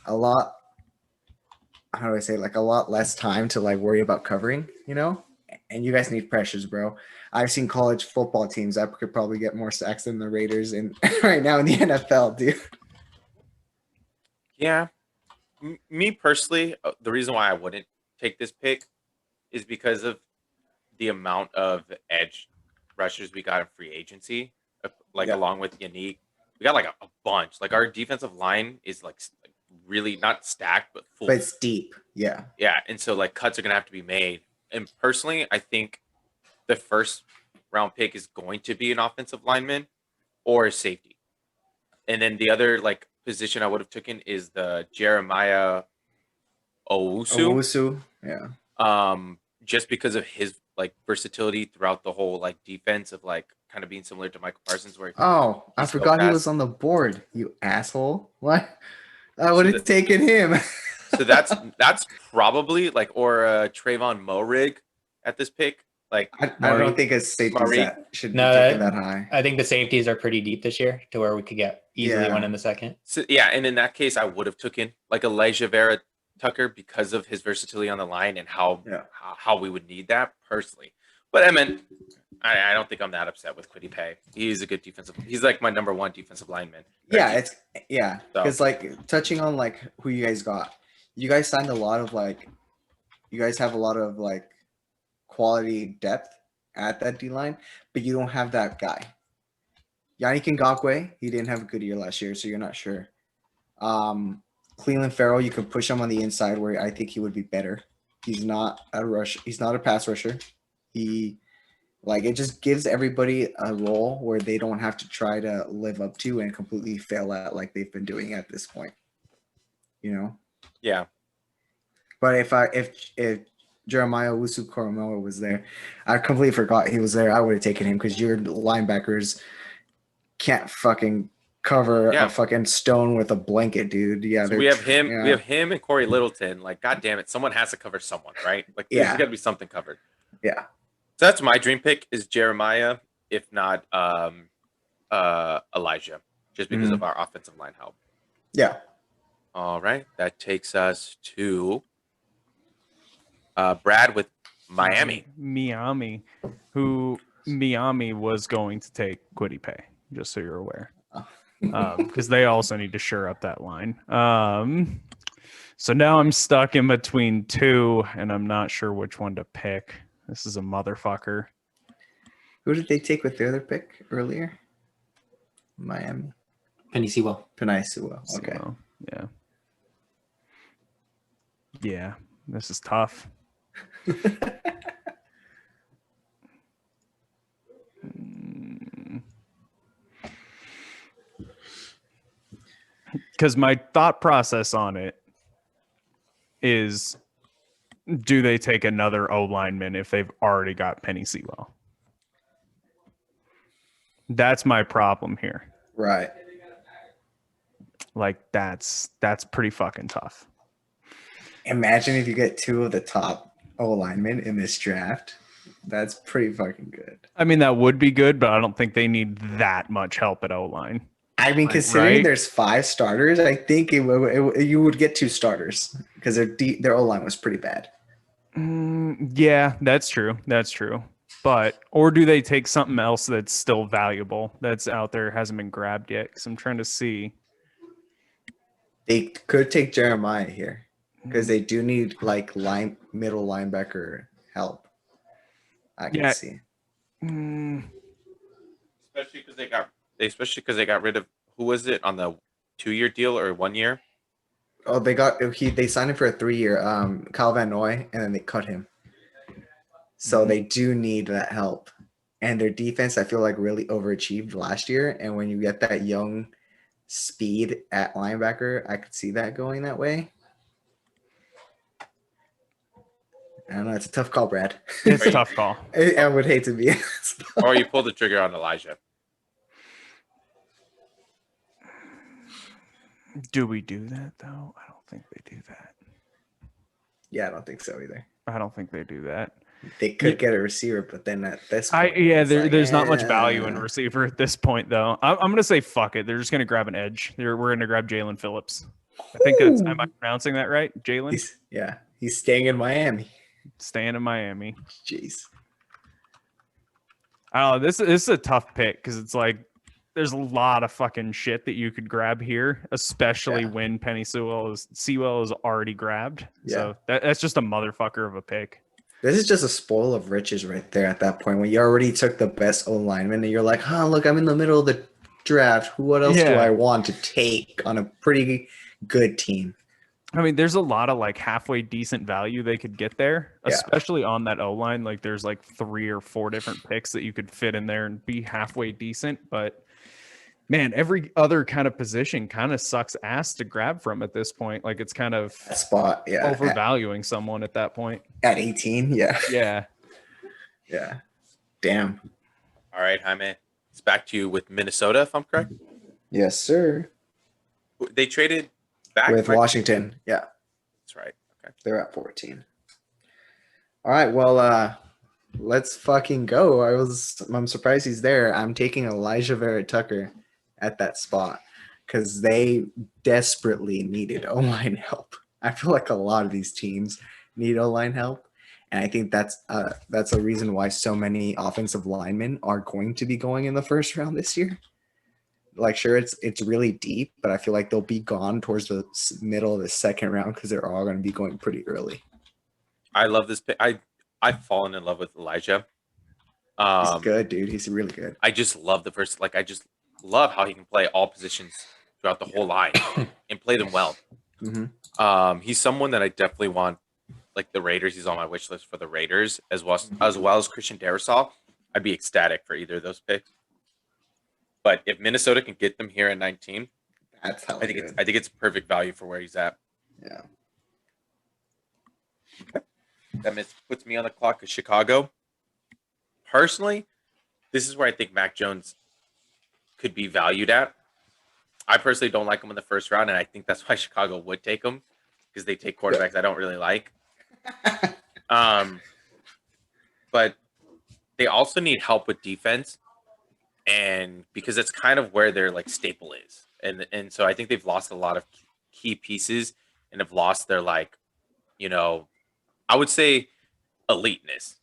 a lot. How do I say, like a lot less time to like worry about covering, you know? And you guys need pressures, bro. I've seen college football teams that could probably get more sacks than the Raiders in right now in the NFL, dude. Yeah. Me personally, the reason why I wouldn't take this pick is because of the amount of edge rushers we got in free agency, like Yeah. along with Yannick. We got like a bunch. Like our defensive line is like really not stacked, but full. But it's deep. Yeah. Yeah, and so like cuts are gonna have to be made. And personally, I think the first round pick is going to be an offensive lineman or a safety. And then the other like position I would have taken is the Jeremiah Owusu. Owusu. Yeah. Just because of his like versatility throughout the whole like defense of like kind of being similar to Michael Parsons, where Oh, I he's so forgot he fast. was on the board. You asshole. What? I would So have taken him. So that's probably like or Trayvon Morig at this pick. Like I don't think a safety Murray. that should be No, taken that high. I think the safeties are pretty deep this year to where we could get easily Yeah. one in the second. so, yeah, and in that case, I would have taken like Elijah Vera Tucker because of his versatility on the line and how Yeah. how we would need that personally. But I mean, I don't think I'm that upset with Quiddy Pay. He's a good defensive. He's like my number one defensive lineman. Yeah, So- because like touching on like who you guys got, you guys signed a lot of like, you guys have a lot of like quality depth at that D line, but you don't have that guy. Yannick Ngakoue, he didn't have a good year last year, so you're not sure. Cleveland Farrell, you can push him on the inside where I think he would be better. He's not a rush. He's not a pass rusher. He like it just gives everybody a role where they don't have to try to live up to and completely fail at like they've been doing at this point. You know? yeah, But if Jeremiah Wusu Koromoa was there, I completely forgot he was there. I would have taken him because your linebackers can't fucking cover Yeah. a fucking stone with a blanket, dude. Yeah, so we have him. yeah. We have him and Corey Littleton. Like, god damn it, someone has to cover someone, right? Like, there's Yeah. got to be something covered. Yeah. So that's my dream pick is Jeremiah, if not Elijah, just because Mhm. of our offensive line help. Yeah. All right, that takes us to Brad with Miami. Miami, who Miami was going to take Quiddy Pay, just so you're aware. Because they also need to shore up that line. So now I'm stuck in between two, and I'm not sure which one to pick. This is a motherfucker. Who did they take with the other pick earlier? Miami. Penny Sewell. Penei Sewell. Okay. So, yeah. Yeah, this is tough. Because my thought process on it is, do they take another O lineman if they've already got Penny Sewell? That's my problem here. Right. Like that's pretty fucking tough. Imagine if you get two of the top O linemen in this draft. That's pretty fucking good. I mean, that would be good, but I don't think they need that much help at O line. I mean, considering Right? there's 5 starters, I think you would get 2 starters because their O line was pretty bad. Yeah, that's true. That's true. But or do they take something else that's still valuable that's out there hasn't been grabbed yet? Because I'm trying to see. They could take Jeremiah here because they do need like middle linebacker help. I can Yeah. see. Mm, Especially because they got rid of who was it on the 2-year deal or 1 year? Oh, they signed him for a 3-year. Kyle Van Noy, and then they cut him. So they do need that help. And their defense, I feel like, really overachieved last year. And when you get that young speed at linebacker, I could see that going that way. I don't know. It's a tough call, Brad. it's a tough call. I would hate to be. Or you pull the trigger on Elijah? Do we do that though? I don't think they do that. Yeah, I don't think so either. I don't think they do that. They could get a receiver, but then at this point, There's not much value in receiver at this point, though. I'm gonna say fuck it. They're just gonna grab an edge. We're gonna grab Jalen Phillips. I think that's. Am I pronouncing that right? Jalen. He's staying in Miami. Staying in Miami. Jeez. Oh, this is a tough pick because it's like there's a lot of fucking shit that you could grab here, especially when Penny Sewell is already grabbed. Yeah. So that's just a motherfucker of a pick. This is just a spoil of riches right there at that point when you already took the best O lineman and you're like, look, I'm in the middle of the draft. What else do I want to take on a pretty good team? I mean, there's a lot of like halfway decent value they could get there, especially on that O line. Like there's like 3 or 4 different picks that you could fit in there and be halfway decent. But man, every other kind of position kind of sucks ass to grab from at this point. Like it's kind of that spot, overvaluing someone at that point. At 18, yeah. Yeah. Damn. All right, Jaime. It's back to you with Minnesota, if I'm correct. Yes, sir. They traded back with Washington. Yeah. That's right. Okay. They're at 14. All right. Well, let's fucking go. I'm surprised he's there. I'm taking Elijah Vera Tucker at that spot because they desperately needed O-line help. I feel like a lot of these teams need O-line help. And I think that's a reason why so many offensive linemen are going to be going in the first round this year. Like, sure, it's really deep, but I feel like they'll be gone towards the middle of the second round because they're all going to be going pretty early. I love this pick. I've fallen in love with Elijah. He's good, dude. He's really good. I just love I just love how he can play all positions throughout the whole line and play them well. Mm-hmm. He's someone that I definitely want, like the Raiders. He's on my wish list for the Raiders as well as Christian Darrisaw. I'd be ecstatic for either of those picks. But if Minnesota can get them here at 19, that's how I think it's perfect value for where he's at. Yeah. Okay. That puts me on the clock of Chicago. Personally, this is where I think Mac Jones could be valued at. I personally don't like him in the first round, and I think that's why Chicago would take him because they take quarterbacks I don't really like. But they also need help with defense, and because that's kind of where their like staple is, and so I think they've lost a lot of key pieces and have lost their like, I would say eliteness.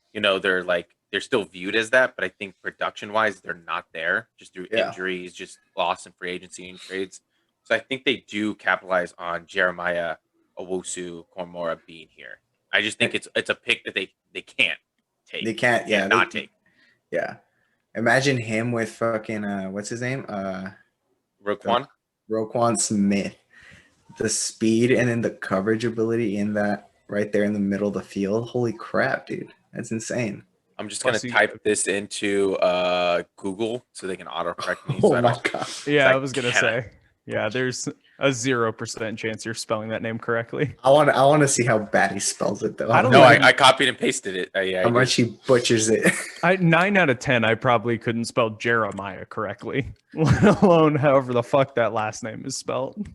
They're still viewed as that, but I think production wise, they're not there just through injuries, just loss in free agency and trades. So I think they do capitalize on Jeremiah Owusu-Koramoah being here. I just think it's a pick that they can't take. They can't, not take. Yeah. Imagine him with fucking what's his name? Roquan Smith. The speed and then the coverage ability in that right there in the middle of the field. Holy crap, dude. That's insane. I'm just gonna type this into Google so they can autocorrect me. Oh my god! Yeah, I was gonna say. Yeah, there's a 0% chance you're spelling that name correctly. I want to see how bad he spells it though. I copied and pasted it. How much he butchers it. 9 out of 10, I probably couldn't spell Jeremiah correctly, let alone however the fuck that last name is spelled.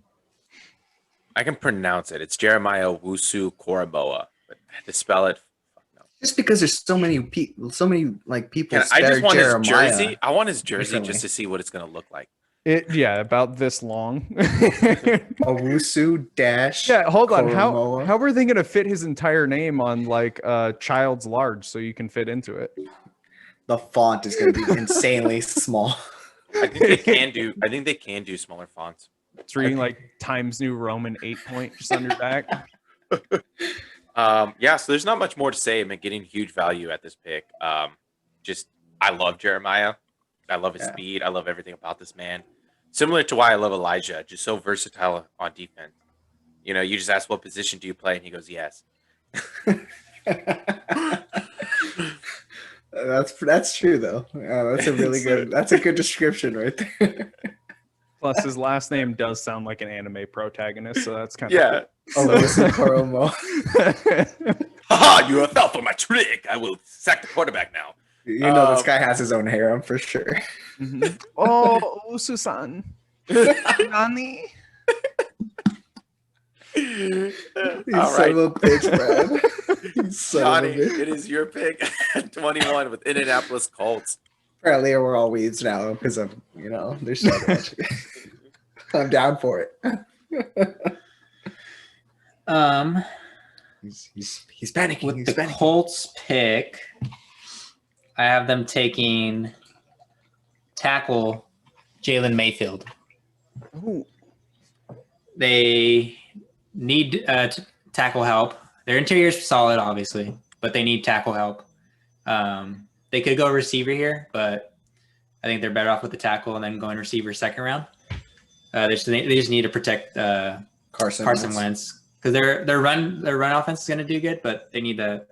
I can pronounce it. It's Jeremiah Owusu-Koramoah, but to spell it. Just because there's so many people. I just want his jersey. I want his jersey just to see what it's going to look like. About this long. Owusu dash. Yeah, hold on. How are they going to fit his entire name on like child's large so you can fit into it? The font is going to be insanely small. I think they can do smaller fonts. It's reading like Times New Roman 8 point just on your back. So there's not much more to say. I'm getting huge value at this pick. I love Jeremiah. I love his speed. I love everything about this man. Similar to why I love Elijah, just so versatile on defense. You just ask what position do you play, and he goes, yes. That's true though. That's a really good. That's a good description right there. Plus, his last name does sound like an anime protagonist, so that's kind of cool. Owusu-Koramoah. Haha, you fell for my trick. I will sack the quarterback now. This guy has his own harem for sure. Mm-hmm. Oh, Owusu-san. Nani? You All son right, of a bitch, Brad. You son Johnny, of a bitch. it is your pick at 21 with Indianapolis Colts. Apparently, we're all weeds now because of there's so much. I'm down for it. He's panicking. With He's the panicking. Colts pick, I have them taking tackle Jalen Mayfield. Ooh. They need tackle help. Their interior is solid, obviously, but they need tackle help. They could go receiver here, but I think they're better off with the tackle and then going receiver second round. They just need to protect Carson Wentz because their run offense is going to do good, but they need to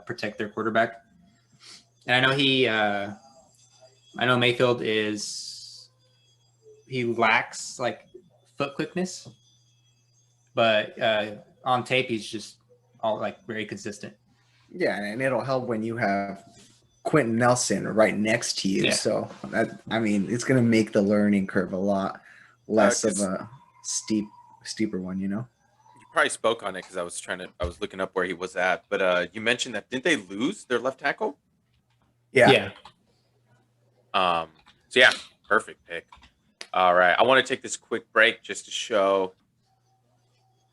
protect their quarterback. And I know Mayfield he lacks like foot quickness, but on tape he's just all like very consistent. Yeah, and it'll help when you have Quentin Nelson right next to you. Yeah. So it's gonna make the learning curve a lot less of a steeper one, You probably spoke on it because I was looking up where he was at. But you mentioned that didn't they lose their left tackle? Yeah. So yeah, perfect pick. All right, I want to take this quick break just to show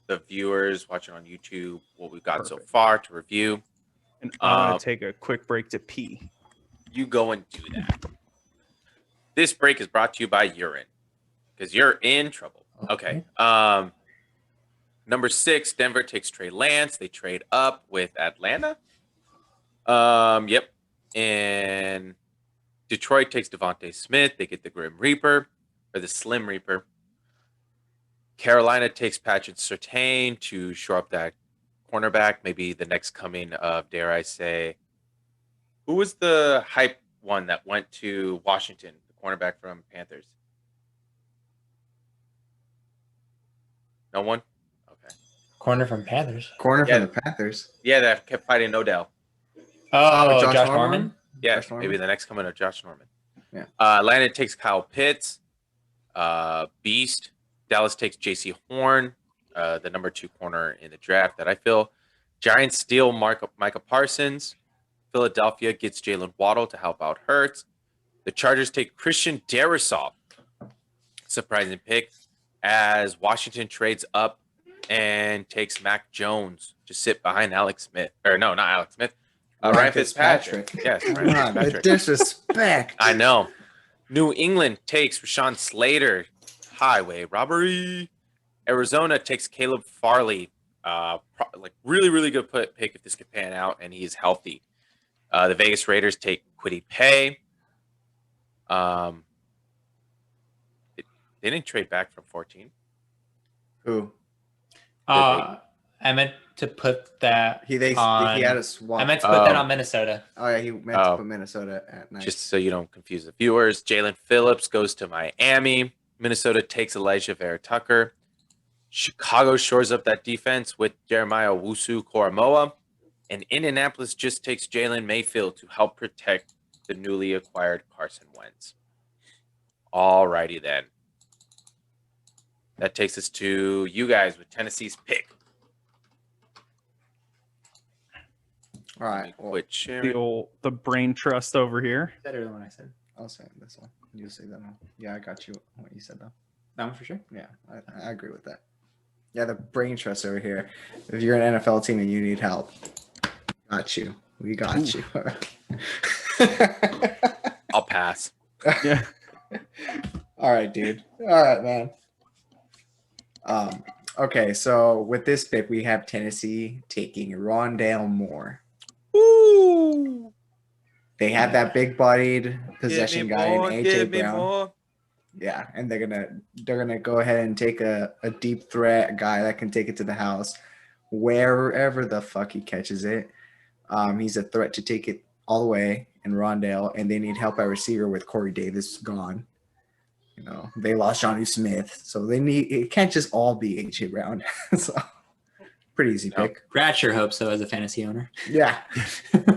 the viewers watching on YouTube what we've got so far to review. And I'm gonna take a quick break to pee. You go and do that. This break is brought to you by Urine because you're in trouble. Okay. Number 6, Denver takes Trey Lance. They trade up with Atlanta. Yep. And Detroit takes Devontae Smith. They get the Grim Reaper or the Slim Reaper. Carolina takes Patrick Surtain to shore up that cornerback. Maybe the next coming of, dare I say, who was the hype one that went to Washington, the cornerback from Panthers? No one? Okay. Corner from Panthers. Corner Yeah. from the Panthers. Yeah, that kept fighting Odell. Oh, Josh Josh Norman? Norman. Yeah, Josh Norman? maybe the next coming of Josh Norman. Yeah. Atlanta takes Kyle Pitts. Beast. Dallas takes J.C. Horn, the number 2 corner in the draft that I feel. Giants steal Micah Parsons. Philadelphia gets Jalen Waddle to help out Hurts. The Chargers take Christian Darrisaw. Surprising pick. As Washington trades up and takes Mac Jones to sit behind Alex Smith. Or no, not Alex Smith. Ryan Fitzpatrick. Yes, Ryan God, the Fitzpatrick. disrespect. I know. New England takes Rashawn Slater. Highway robbery. Arizona takes Caleb Farley. Really, really good pick if this could pan out and he's healthy. The Vegas Raiders take Kwity Paye. They didn't trade back from 14. Who? I meant to put that He on. had a swap. I meant to put that on Minnesota. Oh yeah, he meant to put Minnesota at night. Just so you don't confuse the viewers, Jalen Phillips goes to Miami. Minnesota takes Elijah Vera Tucker. Chicago shores up that defense with Jeremiah Owusu-Koramoah. And Indianapolis just takes Jalen Mayfield to help protect the newly acquired Carson Wentz. All righty then. That takes us to you guys with Tennessee's pick. All right. Well, Quit sharing. The brain trust over here. Is that the one I said? I'll say this one. You say that one. Yeah, I got you. What you said though. That one for sure. Yeah, I agree with that. Yeah, the brain trust over here. If you're an NFL team and you need help, got you. We got you. I'll pass. Yeah. All right, dude. All right, man. Okay, so with this pick, we have Tennessee taking Rondale Moore. Woo! They have that big-bodied possession guy in AJ Brown. Yeah, and they're gonna go ahead and take a deep threat guy that can take it to the house wherever the fuck he catches it. He's a threat to take it all the way in Rondale, and they need help at receiver with Corey Davis gone. You know, they lost Jonnu Smith, so it can't just all be AJ Brown. So pretty easy pick. Brad sure hopes so as a fantasy owner. Yeah,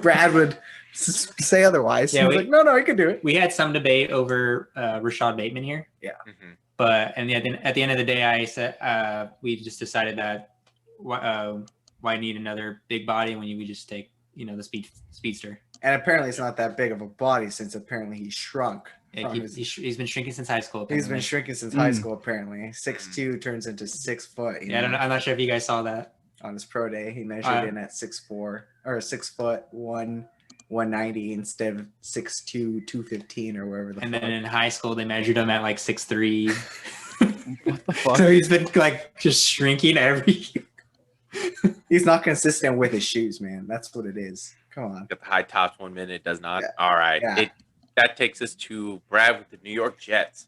Brad would say otherwise. Yeah, He's like, no, he can do it. We had some debate over Rashad Bateman here, Mhm. But and at the end of the day, I said we just decided that why need another big body when we just take the speedster. And apparently, it's not that big of a body since apparently he shrunk. He's been shrinking since high school. He's been shrinking since high school. Apparently, 6'2" turns into 6 foot. Yeah, I'm not sure if you guys saw that. On his pro day, he measured in at 6'4" or 6 foot 190 instead of 6'2", 215 or wherever the. And then in high school, they measured him at like 6'3". What the fuck? So he's been like just shrinking every year. He's not consistent with his shoes, man. That's what it is. Come on. Got the high tops 1 minute, it does not. Yeah. All right. Yeah. That takes us to Brad with the New York Jets.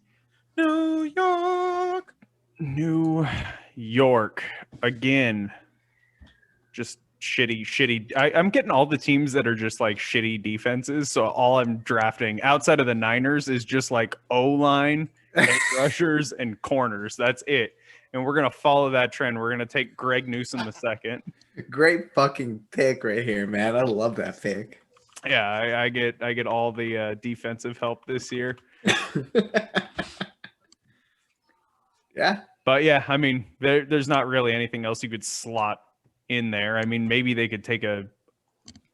New York. New York again. Just shitty. I'm getting all the teams that are just like shitty defenses. So all I'm drafting outside of the Niners is just like O-line, rushers, and corners. That's it. And we're gonna follow that trend. We're gonna take Greg Newsome the second. Great fucking pick right here, man. I love that pick. Yeah, I get all the defensive help this year. Yeah. But yeah, I mean, there's not really anything else you could slot in there. I mean, maybe they could take a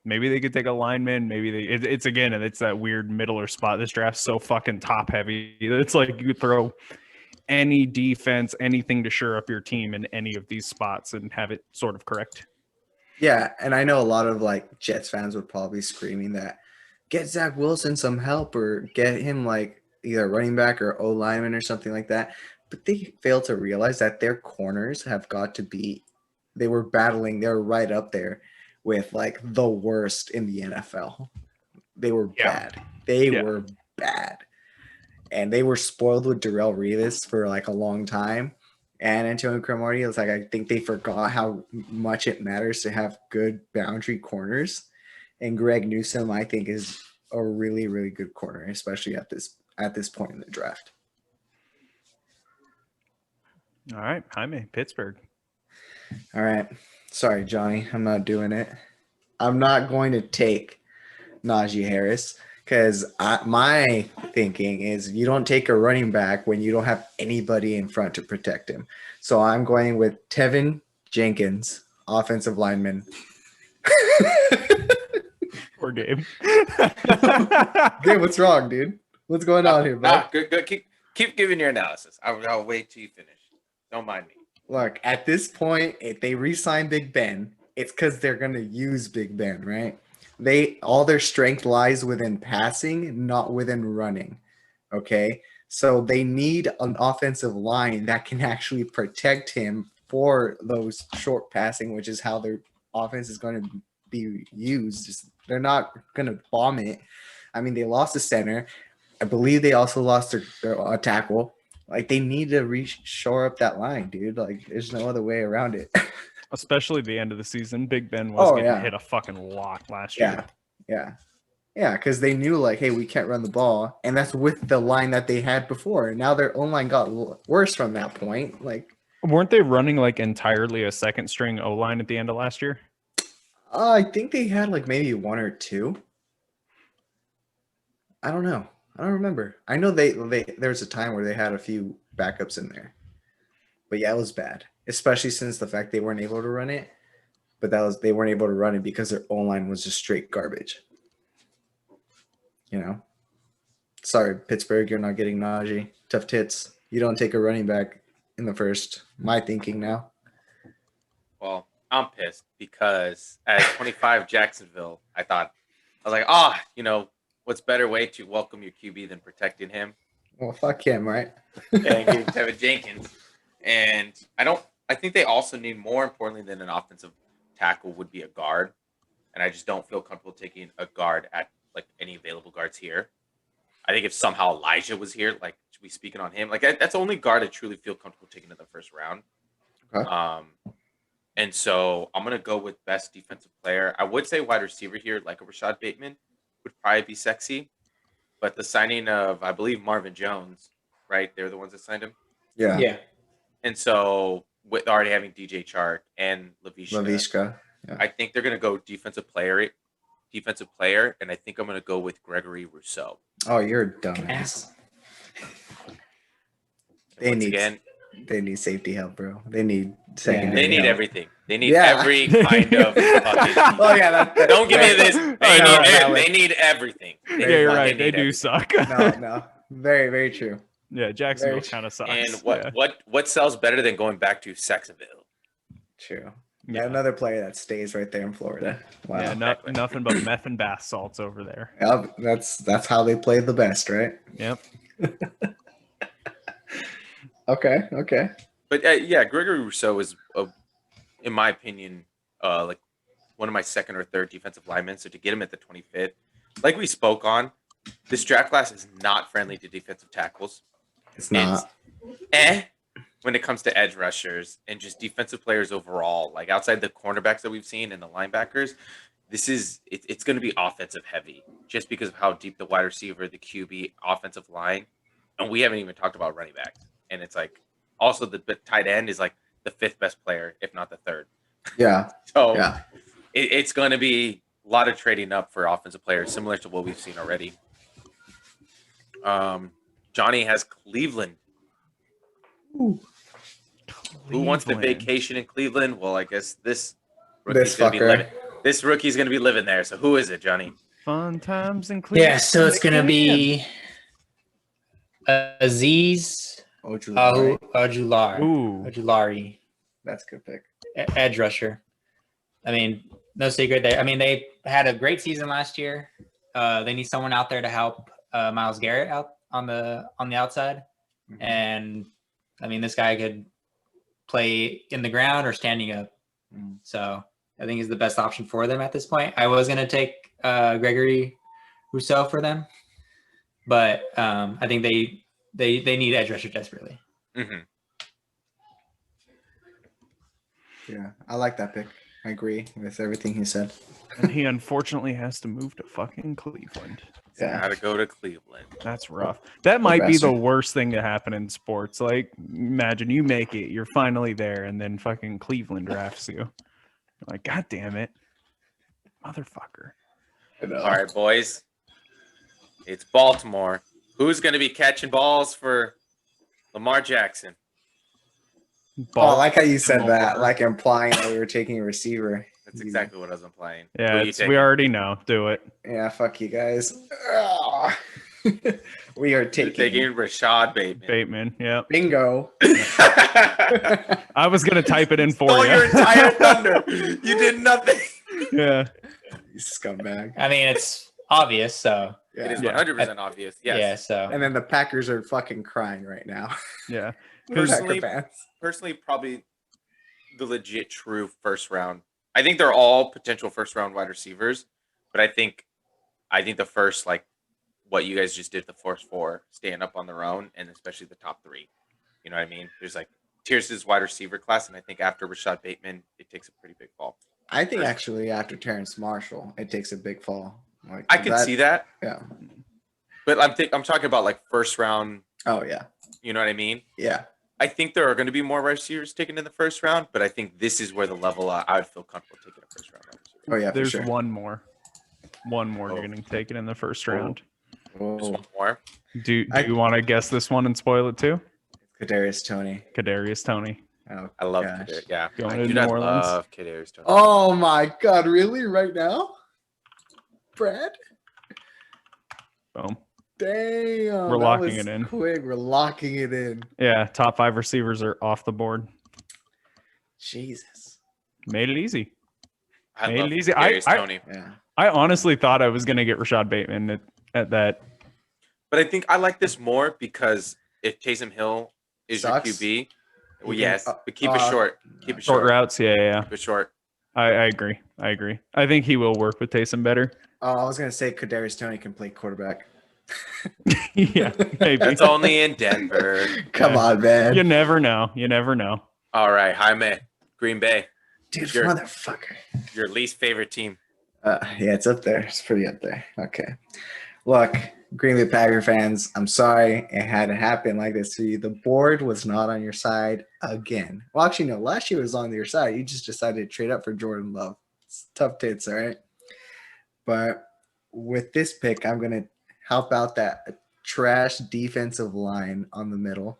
lineman. Maybe it's that weird middler spot. This draft's so fucking top heavy. It's like you could throw any defense, anything to shore up your team in any of these spots and have it sort of correct. Yeah, and I know a lot of like Jets fans would probably be screaming that get Zach Wilson some help or get him like either running back or O lineman or something like that. But they fail to realize that their corners have got to be. They were right up there with like the worst in the NFL. They were bad. They were bad. And they were spoiled with Darrelle Revis for like a long time. And Antonio Cromartie, it's like I think they forgot how much it matters to have good boundary corners. And Greg Newsome, I think, is a really, really good corner, especially at this point in the draft. All right, Jaime, Pittsburgh. All right. Sorry, Johnny. I'm not doing it. I'm not going to take Najee Harris because my thinking is you don't take a running back when you don't have anybody in front to protect him. So I'm going with Tevin Jenkins, offensive lineman. Poor Gabe. Gabe, what's wrong, dude? What's going on here, bud? Good. Keep giving your analysis. I'll wait till you finish. Don't mind me. Look, at this point, if they re-sign Big Ben, it's because they're going to use Big Ben, right? All their strength lies within passing, not within running. Okay? So they need an offensive line that can actually protect him for those short passing, which is how their offense is going to be used. They're not going to bomb it. I mean, they lost a center. I believe they also lost their tackle. Like, they need to shore up that line, dude. Like, there's no other way around it. Especially the end of the season. Big Ben was getting hit a fucking lot last year. Yeah, because they knew, like, hey, we can't run the ball. And that's with the line that they had before. And now their O-line got worse from that point. Like, weren't they running, like, entirely a second-string O-line at the end of last year? I think they had, like, maybe one or two. I don't know. I don't remember. I know there was a time where they had a few backups in there. But yeah, it was bad. Especially since the fact they weren't able to run it. But they weren't able to run it because their O-line was just straight garbage. You know? Sorry, Pittsburgh, you're not getting Najee. Tough tits. You don't take a running back in the first. My thinking now. Well, I'm pissed because at 25 Jacksonville, I was like, what's better way to welcome your QB than protecting him? Well, fuck him, right? And getting Tevin Jenkins. And I think they also need, more importantly than an offensive tackle, would be a guard. And I just don't feel comfortable taking a guard at like any available guards here. I think if somehow Elijah was here, like, should we speaking on him? Like, that's the only guard I truly feel comfortable taking in the first round. Okay. And so I'm going to go with best defensive player. I would say wide receiver here, like a Rashad Bateman, would probably be sexy. But the signing of, I believe, Marvin Jones, right? They're the ones that signed him. Yeah. And so with already having DJ Chark and Laviska, yeah. I think they're going to go defensive player, and I think I'm going to go with Gregory Rousseau. Oh, you're a dumbass. They Once need again, they need safety help, bro. They need Yeah. secondary. they need help. everything. They need Yeah. every kind of fucking. Oh yeah, Don't give me this. Oh, They no, need, that they way. need everything. Yeah, Very you're fun. right. They need do everything. suck. No, very very true. Yeah, Jacksonville Very kind of sucks. And Yeah. what sells better than going back to Saxonville? True. Yeah. Another player that stays right there in Florida. Wow. Yeah, Exactly. nothing but meth and bath salts over there. Yep, that's how they play the best, right? Yep. Okay. But yeah, Gregory Rousseau is, in my opinion, like one of my second or third defensive linemen. So to get him at the 25th, like we spoke on, this draft class is not friendly to defensive tackles. It's not. When it comes to edge rushers and just defensive players overall, like outside the cornerbacks that we've seen and the linebackers, it's going to be offensive heavy just because of how deep the wide receiver, the QB, offensive line, and we haven't even talked about running backs. And it's like also the tight end is like the fifth best player, if not the third. Yeah. So Yeah. it's going to be a lot of trading up for offensive players, similar to what we've seen already. Johnny has Cleveland. Who wants to Cleveland. vacation in Cleveland? Well, I guess this This gonna be fucker. living. This rookie's going to be living there. So who is it, Johnny? Fun times in Cleveland. Yeah, so it's gonna be Aziz Ojulari. Ojulari, That's a good pick. edge rusher. I mean, no secret there. I mean, they had a great season last year. They need someone out there to help Myles Garrett out on the outside, Mhm. and I mean, this guy could play in the ground or standing up. Mhm. So I think he's the best option for them at this point. I was gonna take Gregory Rousseau for them, but I think they need edge rusher desperately. Mm-hmm. Yeah, I like that pick. I agree with everything he said. And he unfortunately has to move to fucking Cleveland. Yeah. Got to go to Cleveland. That's rough. That might be the bastard. worst thing to happen in sports. Like, imagine you make it, you're finally there, and then fucking Cleveland drafts you. You're like, God damn it, motherfucker. All right, boys. It's Baltimore. Who's going to be catching balls for Lamar Jackson? Oh, I like how you said Baltimore. that, like implying that we were taking a receiver. That's exactly what I was implying. Yeah, Who are you it's, taking? we already know. Do it. Yeah, fuck you guys. We are You're taking, taking Rashad Bateman. Bateman. Yeah. bingo. I was gonna type it in for Stole you. your entire thunder. You did nothing. Yeah. You scumbag. I mean, it's obvious. So It is Yeah. 100% obvious. Yes. yeah. So And then the Packers are fucking crying right now. Yeah. Personally, Packer fans. personally, probably the legit true first round. I think they're all potential first round wide receivers, but I think the first, like what you guys just did, the first four stand up on their own, and especially the top three. You know what I mean? There's like Tierce's wide receiver class, and I think after Rashad Bateman, it takes a pretty big fall. I think actually after Terrence Marshall, it takes a big fall. Like I can see that, Yeah. but I'm talking about like first round. Oh yeah. You know what I mean? Yeah. I think there are going to be more wide receivers taken in the first round, but I think this is where the level I would feel comfortable taking a first round wide receiver. Oh yeah. There's for sure. one more. One more Oh. getting taken in the first round. Just Oh, one more. Do I- you want to guess this one and spoil it too? Kadarius Toney. Kadarius Toney. Oh, I love gosh. Kadarius. Yeah, Going I to do New not Orleans. love Kadarius Toney. Oh my God! Really? Right now, Brad? Boom. Damn. We're that locking was it in. Quick. We're locking it in. Yeah, top 5 receivers are off the board. Jesus. Made it easy. I Made love it easy. Kadarius I- Toney, Yeah. I honestly thought I was going to get Rashad Bateman at that. but I think I like this more because if Taysom Hill is Sucks. your QB, well, You can- yes, but keep it short. Keep it Short short. routes. Yeah. Keep it short. I agree. I think he will work with Taysom better. Oh, I was gonna say Kadarius Toney can play quarterback. Yeah, maybe. That's only in Denver. Come Yeah. on, man. You never know. You never know. All right, Jaime, Green Bay, Dude, Sure. motherfucker. your least favorite team. Yeah, it's up there. It's pretty up there. Okay. Look, Green Bay Packer fans, I'm sorry it had to happen like this to you. The board was not on your side again. Well, actually, no. Last year it was on your side. You just decided to trade up for Jordan Love. It's tough tits, all right? But with this pick, I'm going to help out that trash defensive line on the middle.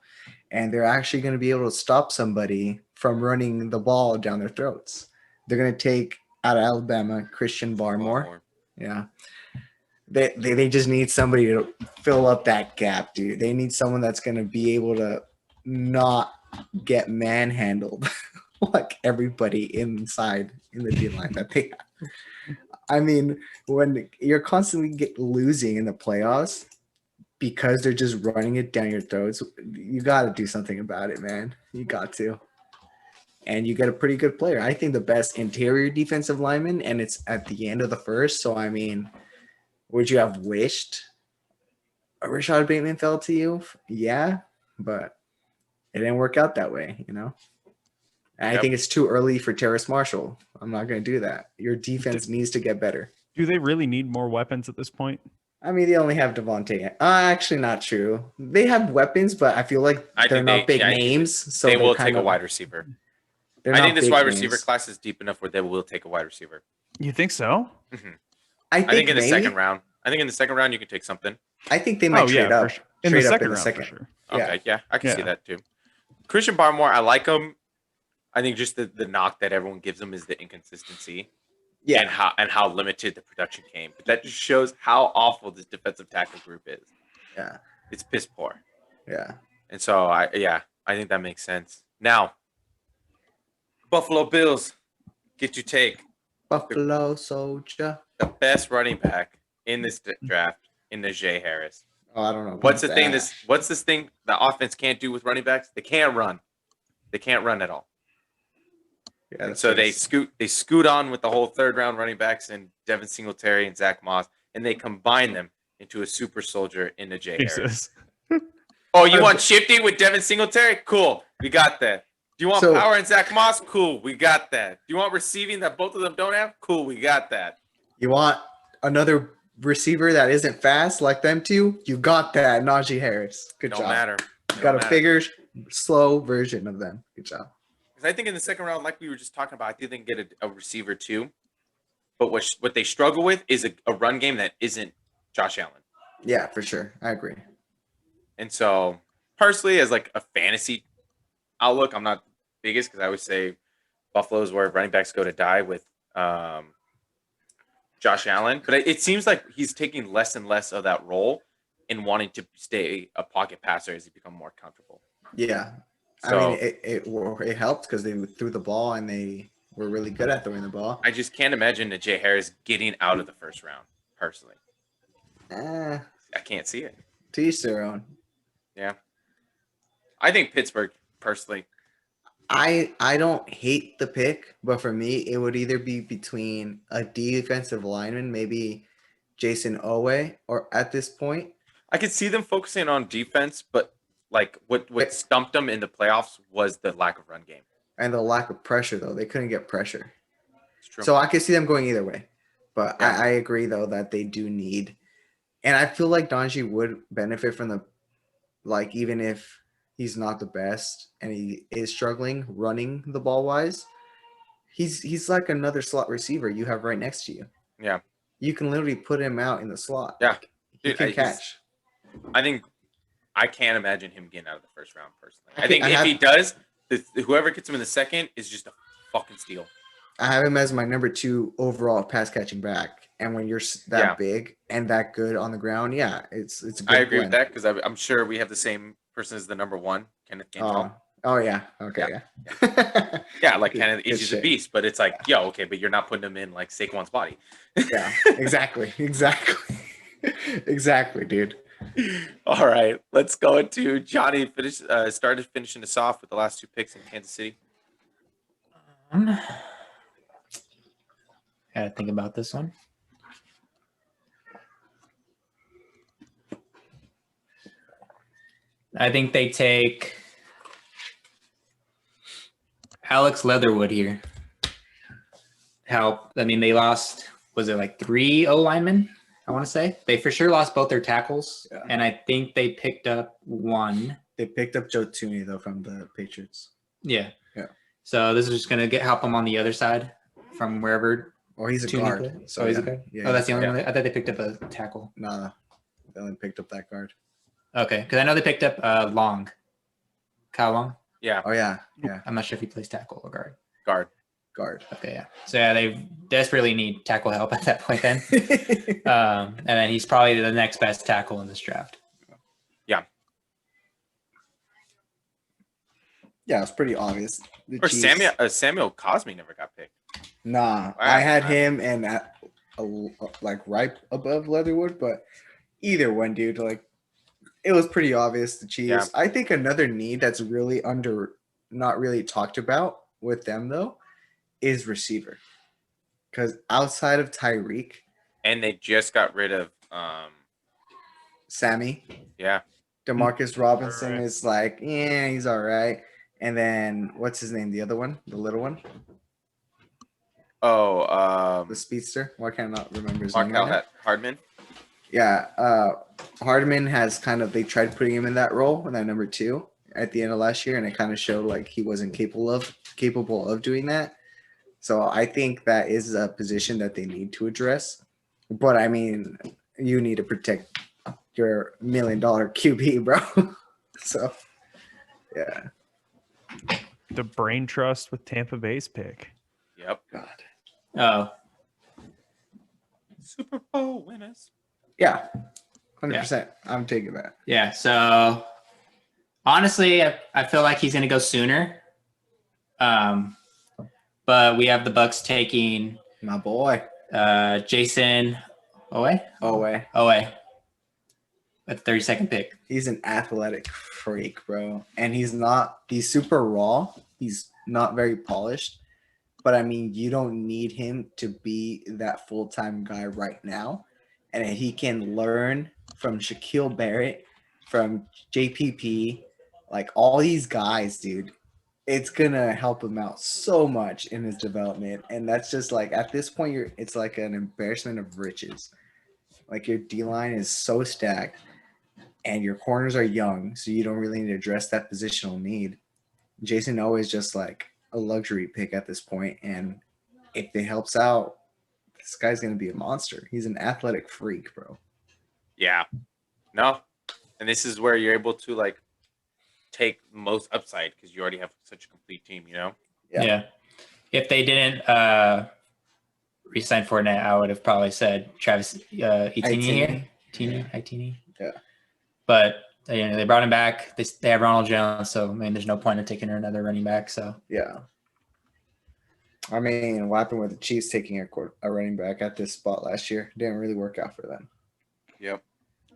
and they're actually going to be able to stop somebody from running the ball down their throats. They're going to take out of Alabama Christian Barmore. Yeah. They just need somebody to fill up that gap, dude. They need someone that's going to be able to not get manhandled like everybody inside in the D line that they have. I mean, when you're constantly losing in the playoffs because they're just running it down your throats, you got to do something about it, man. You got to. And you get a pretty good player. I think the best interior defensive lineman, and it's at the end of the first. So, I mean, would you have wished a Rashad Bateman fell to you? Yeah, but it didn't work out that way, you know? And I think it's too early for Terrace Marshall. I'm not going to do that. Your defense needs to get better. Do they really need more weapons at this point? I mean, they only have Devontae. Actually, not true. They have weapons, but I feel like they're not big names. So they will take a wide receiver. I think this wide receiver class is deep enough where they will take a wide receiver. You think so? Mm-hmm. I think in the second round. I think in the second round you can take something. I think they might trade up. Sure. In the second round, for sure. Okay, yeah, I can see that too. Christian Barmore, I like him. I think just the knock that everyone gives him is the inconsistency. Yeah. And how limited the production came. But that just shows how awful this defensive tackle group is. Yeah. It's piss poor. Yeah. And so I think that makes sense. Now, Buffalo Bills, get your take. Buffalo Soldier. The best running back in this draft in Najee Harris. Oh, I don't know. What's this thing the offense can't do with running backs? They can't run. They can't run at all. Yeah, and so they scoot on with the whole third round running backs and Devin Singletary and Zach Moss, and they combine them into a super soldier in Najee Harris. Oh, you want Shifty with Devin Singletary? Cool. We got that. Do you want power and Zach Moss? Cool. We got that. Do you want receiving that both of them don't have? Cool. We got that. You want another receiver that isn't fast like them two? You got that. Najee Harris. Good job. Don't matter. You got a bigger, slow version of them. Good job. Because I think in the second round, like we were just talking about, I think they can get a receiver too. But what they struggle with is a run game that isn't Josh Allen. Yeah, for sure. I agree. And so, personally, as like a fantasy outlook, I'm not biggest because I always say Buffalo is where running backs go to die with Josh Allen. But it seems like he's taking less and less of that role and wanting to stay a pocket passer as he become more comfortable. Yeah. So, I mean, it helped because they threw the ball and they were really good at throwing the ball. I just can't imagine Najee Harris getting out of the first round, personally. I can't see it. To each their own. Yeah. I think Pittsburgh, personally. I don't hate the pick, but for me, it would either be between a defensive lineman, maybe Jason Owe, or at this point. I could see them focusing on defense, but like what stumped them in the playoffs was the lack of run game. And the lack of pressure, though. They couldn't get pressure. It's true. So I could see them going either way. But yeah. I agree, though, that they do need. And I feel like Donji would benefit from the, like, even if he's not the best and he is struggling running the ball wise, he's like another slot receiver you have right next to you. Yeah. You can literally put him out in the slot. Yeah. He can catch. I think I can't imagine him getting out of the first round personally. I think if he does, whoever gets him in the second is just a fucking steal. I have him as my number 2 overall pass catching back. And when you're that big and that good on the ground, it's a good I agree blend. with that because I'm sure we have the same person as the number 1, Kenneth Gainwell. Oh yeah. Okay. Yeah. Yeah, like Kenneth is a beast, but it's like, okay, but you're not putting him in like Saquon's body. Yeah, exactly. Exactly, dude. All right, let's go into Johnny. Started finishing us off with the last 2 picks in Kansas City. Gotta think about this one. I think they take Alex Leatherwood here. I mean, they lost, was it like 3 O-linemen? I want to say they for sure lost both their tackles, and I think they picked up 1. They picked up Joe Tooney though from the Patriots. Yeah. So this is just gonna help them on the other side from wherever. Or he's a Tooney guard. played. So he's a guard. Yeah, that's the only one. I thought they picked up a tackle. No, they only picked up that guard. Okay, because I know they picked up Long. Kyle Long. Yeah, Oh yeah, yeah, I'm not sure if he plays tackle or guard. guard. guard. Okay, yeah. So yeah, they desperately need tackle help at that point then. And then he's probably the next best tackle in this draft. Yeah, it's pretty obvious. The Or Chiefs- Samuel Cosme never got picked. Nah, Wow. I had him and like right above Leatherwood, but either one, dude. Like, it was pretty obvious. The Chiefs. Yeah. I think another need that's really not really talked about with them though, is receiver. Because outside of Tyreek, And they just got rid of Sammy, yeah. Demarcus Robinson Alright. is like, yeah, he's all right. And then what's his name? The other one, the little one, Oh, the speedster. Why can't I not remember his name? Markel right now? Hardman. Yeah, Hardman has kind of they tried putting him in that role in that number 2 at the end of last year, and it kind of showed like he wasn't capable of doing that. So I think that is a position that they need to address. But I mean, you need to protect your $1 million QB, bro. So yeah, The brain trust with Tampa Bay's pick. Yep. God, Oh, Super Bowl winners. yeah, 100%. I'm taking that. yeah. So honestly, I feel like he's going to go sooner. But we have the Bucks taking My boy, Jason Owe Owe. at the 32nd pick. He's an athletic freak, bro. And he's super raw. He's not very polished. But I mean, you don't need him to be that full-time guy right now. And he can learn from Shaquille Barrett, from JPP, like all these guys, dude. It's gonna help him out so much in his development. And that's just like at this point, it's like an embarrassment of riches. Like your D-line is so stacked. And your corners are young, so you don't really need to address that positional need. Jason O is just like a luxury pick at this point, and if it helps out, this guy's gonna be a monster. He's an athletic freak, bro. Yeah. No. And this is where you're able to like take most upside because you already have such a complete team, you know? Yeah. Yeah. If they didn't re-sign Fournette, I would have probably said Travis Etienne here. Etienne. Yeah. But they brought him back. They have Ronald Jones, so I mean, there's no point in taking another running back. So Yeah. I mean, what happened with the Chiefs taking a running back at this spot last year? Didn't really work out for them. Yep.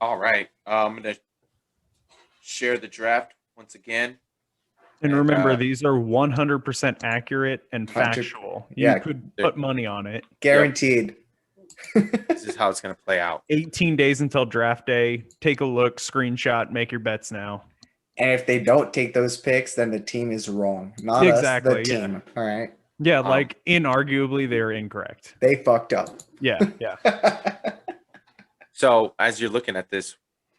All right. I'm gonna share the draft once again. And And, remember, these are 100% accurate and 100 factual. You yeah. could put money on it. Guaranteed. This is how it's gonna play out. 18 days until draft day. Take a look, screenshot, make your bets now. And if they don't take those picks, then the team is wrong. Not Exactly, us, the yeah. team. All right. Yeah, like inarguably they're incorrect. They fucked up. Yeah, yeah. So as you're looking at this,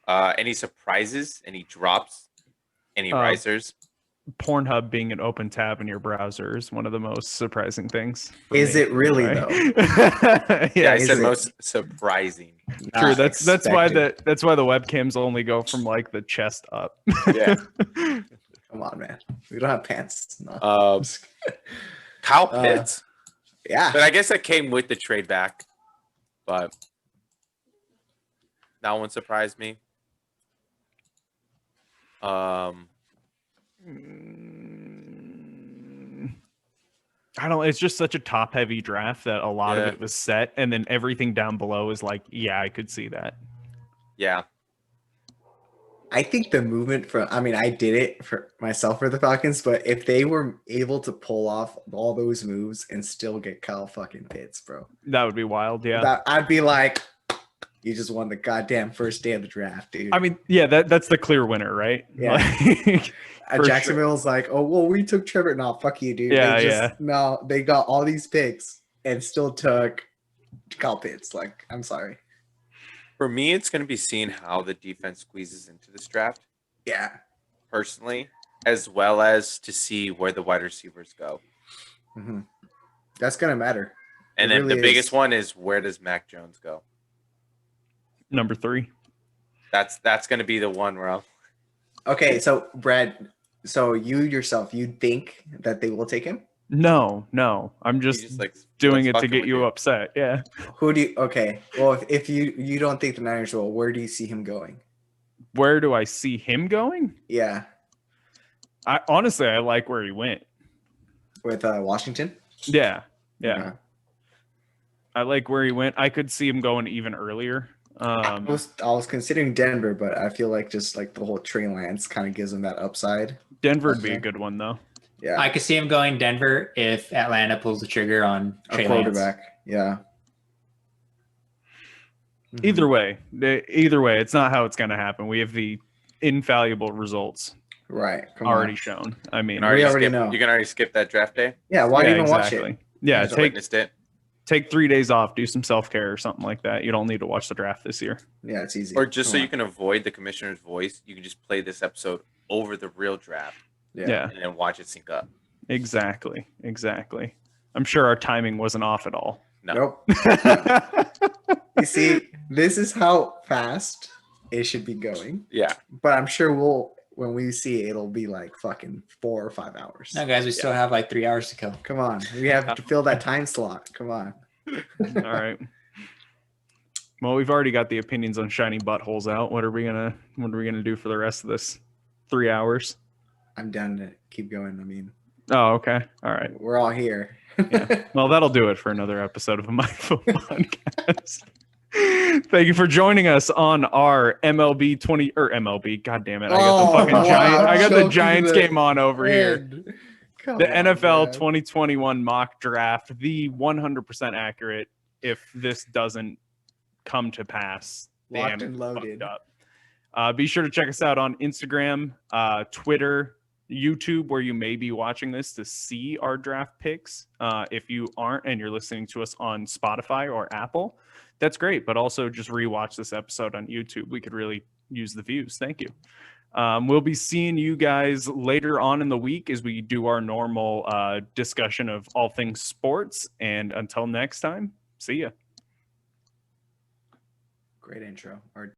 any surprises, any drops, any risers? Pornhub being an open tab in your browser is one of the most surprising things. for Is me, it really, anyway. Yeah, yeah, I is said it? most surprising. true. Not That's why expected. that's why the webcams only go from like the chest up. Yeah. Come on, man. We don't have pants. No. Kyle Pitts. Yeah. But I guess that came with the trade back. But that one surprised me. I don't. It's just such a top heavy draft that a lot Yeah. of it was set, and then everything down below is like, yeah, I could see that. Yeah. I think the movement I did it for myself for the Falcons, but if they were able to pull off all those moves and still get Kyle fucking Pitts, bro, That would be wild. Yeah. I'd be like, you just won the goddamn first day of the draft, dude. I mean, yeah, that's the clear winner, right? Yeah. Like, for Jacksonville's like, oh, well, we took Trevor. No, fuck you, dude. Yeah, yeah. No, they got all these picks and still took Kyle Pitts. Like, I'm sorry. For me, it's going to be seeing how the defense squeezes into this draft, Yeah. personally, as well as to see where the wide receivers go. hmm That's going to matter. And It then really the biggest is. one is where does Mac Jones go? number 3. That's going to be the one where I'll, Okay, so Brad, So you yourself, you think that they will take him? No, I'm He's just like doing "Let's it to fucking get with you upset. Yeah. Who do you? Okay. Well, if you don't think the Niners will, where do you see him going? Where do I see him going? Yeah, I honestly, I like where he went. with Washington. Yeah. Okay. I like where he went. I could see him going even earlier. I was considering Denver, but I feel like just like the whole Trey Lance kind of gives him that upside. Denver would be a Okay. good one though. Yeah, I could see him going Denver if Atlanta pulls the trigger on a Trey Lance. quarterback. Yeah. Either way, it's not how it's going to happen. We have the infallible results Right. Come already on. shown. I mean, You can already skip, know. You can already skip that draft day. Yeah. Why do you even watch exactly. it? Yeah, You just take witnessed it. 3 days off, do some self-care or something like that. You don't need to watch the draft this year. Yeah, it's easy. Or just Come so you on. can avoid the commissioner's voice, you can just play this episode over the real draft Yeah, and then watch it sync up. exactly. I'm sure our timing wasn't off at all. No. Nope. You see, this is how fast it should be going. Yeah. But I'm sure when we see it, it'll be like fucking 4 or 5 hours. No, guys, we still have like 3 hours to go. Come on. We have to fill that time slot. Come on. All right. Well, we've already got the opinions on shiny buttholes out. What are we gonna do for the rest of this 3 hours? I'm down to keep going. I mean, Oh, okay. All right. we're all here. Yeah. Well, that'll do it for another episode of the Mindful Podcast. Thank you for joining us on our MLB 20 or MLB. God damn it! I got the fucking wow, giant. I got the choking Giants the game on over here. Man. Come The on, NFL man. 2021 mock draft, the 100% accurate. If this doesn't come to pass, Locked damn, and loaded. fucked up. Be sure to check us out on Instagram, Twitter, YouTube, where you may be watching this to see our draft picks. If you aren't and you're listening to us on Spotify or Apple, that's great. But also just rewatch this episode on YouTube. We could really use the views. Thank you. We'll be seeing you guys later on in the week as we do our normal discussion of all things sports. And until next time, see ya. Great intro. Or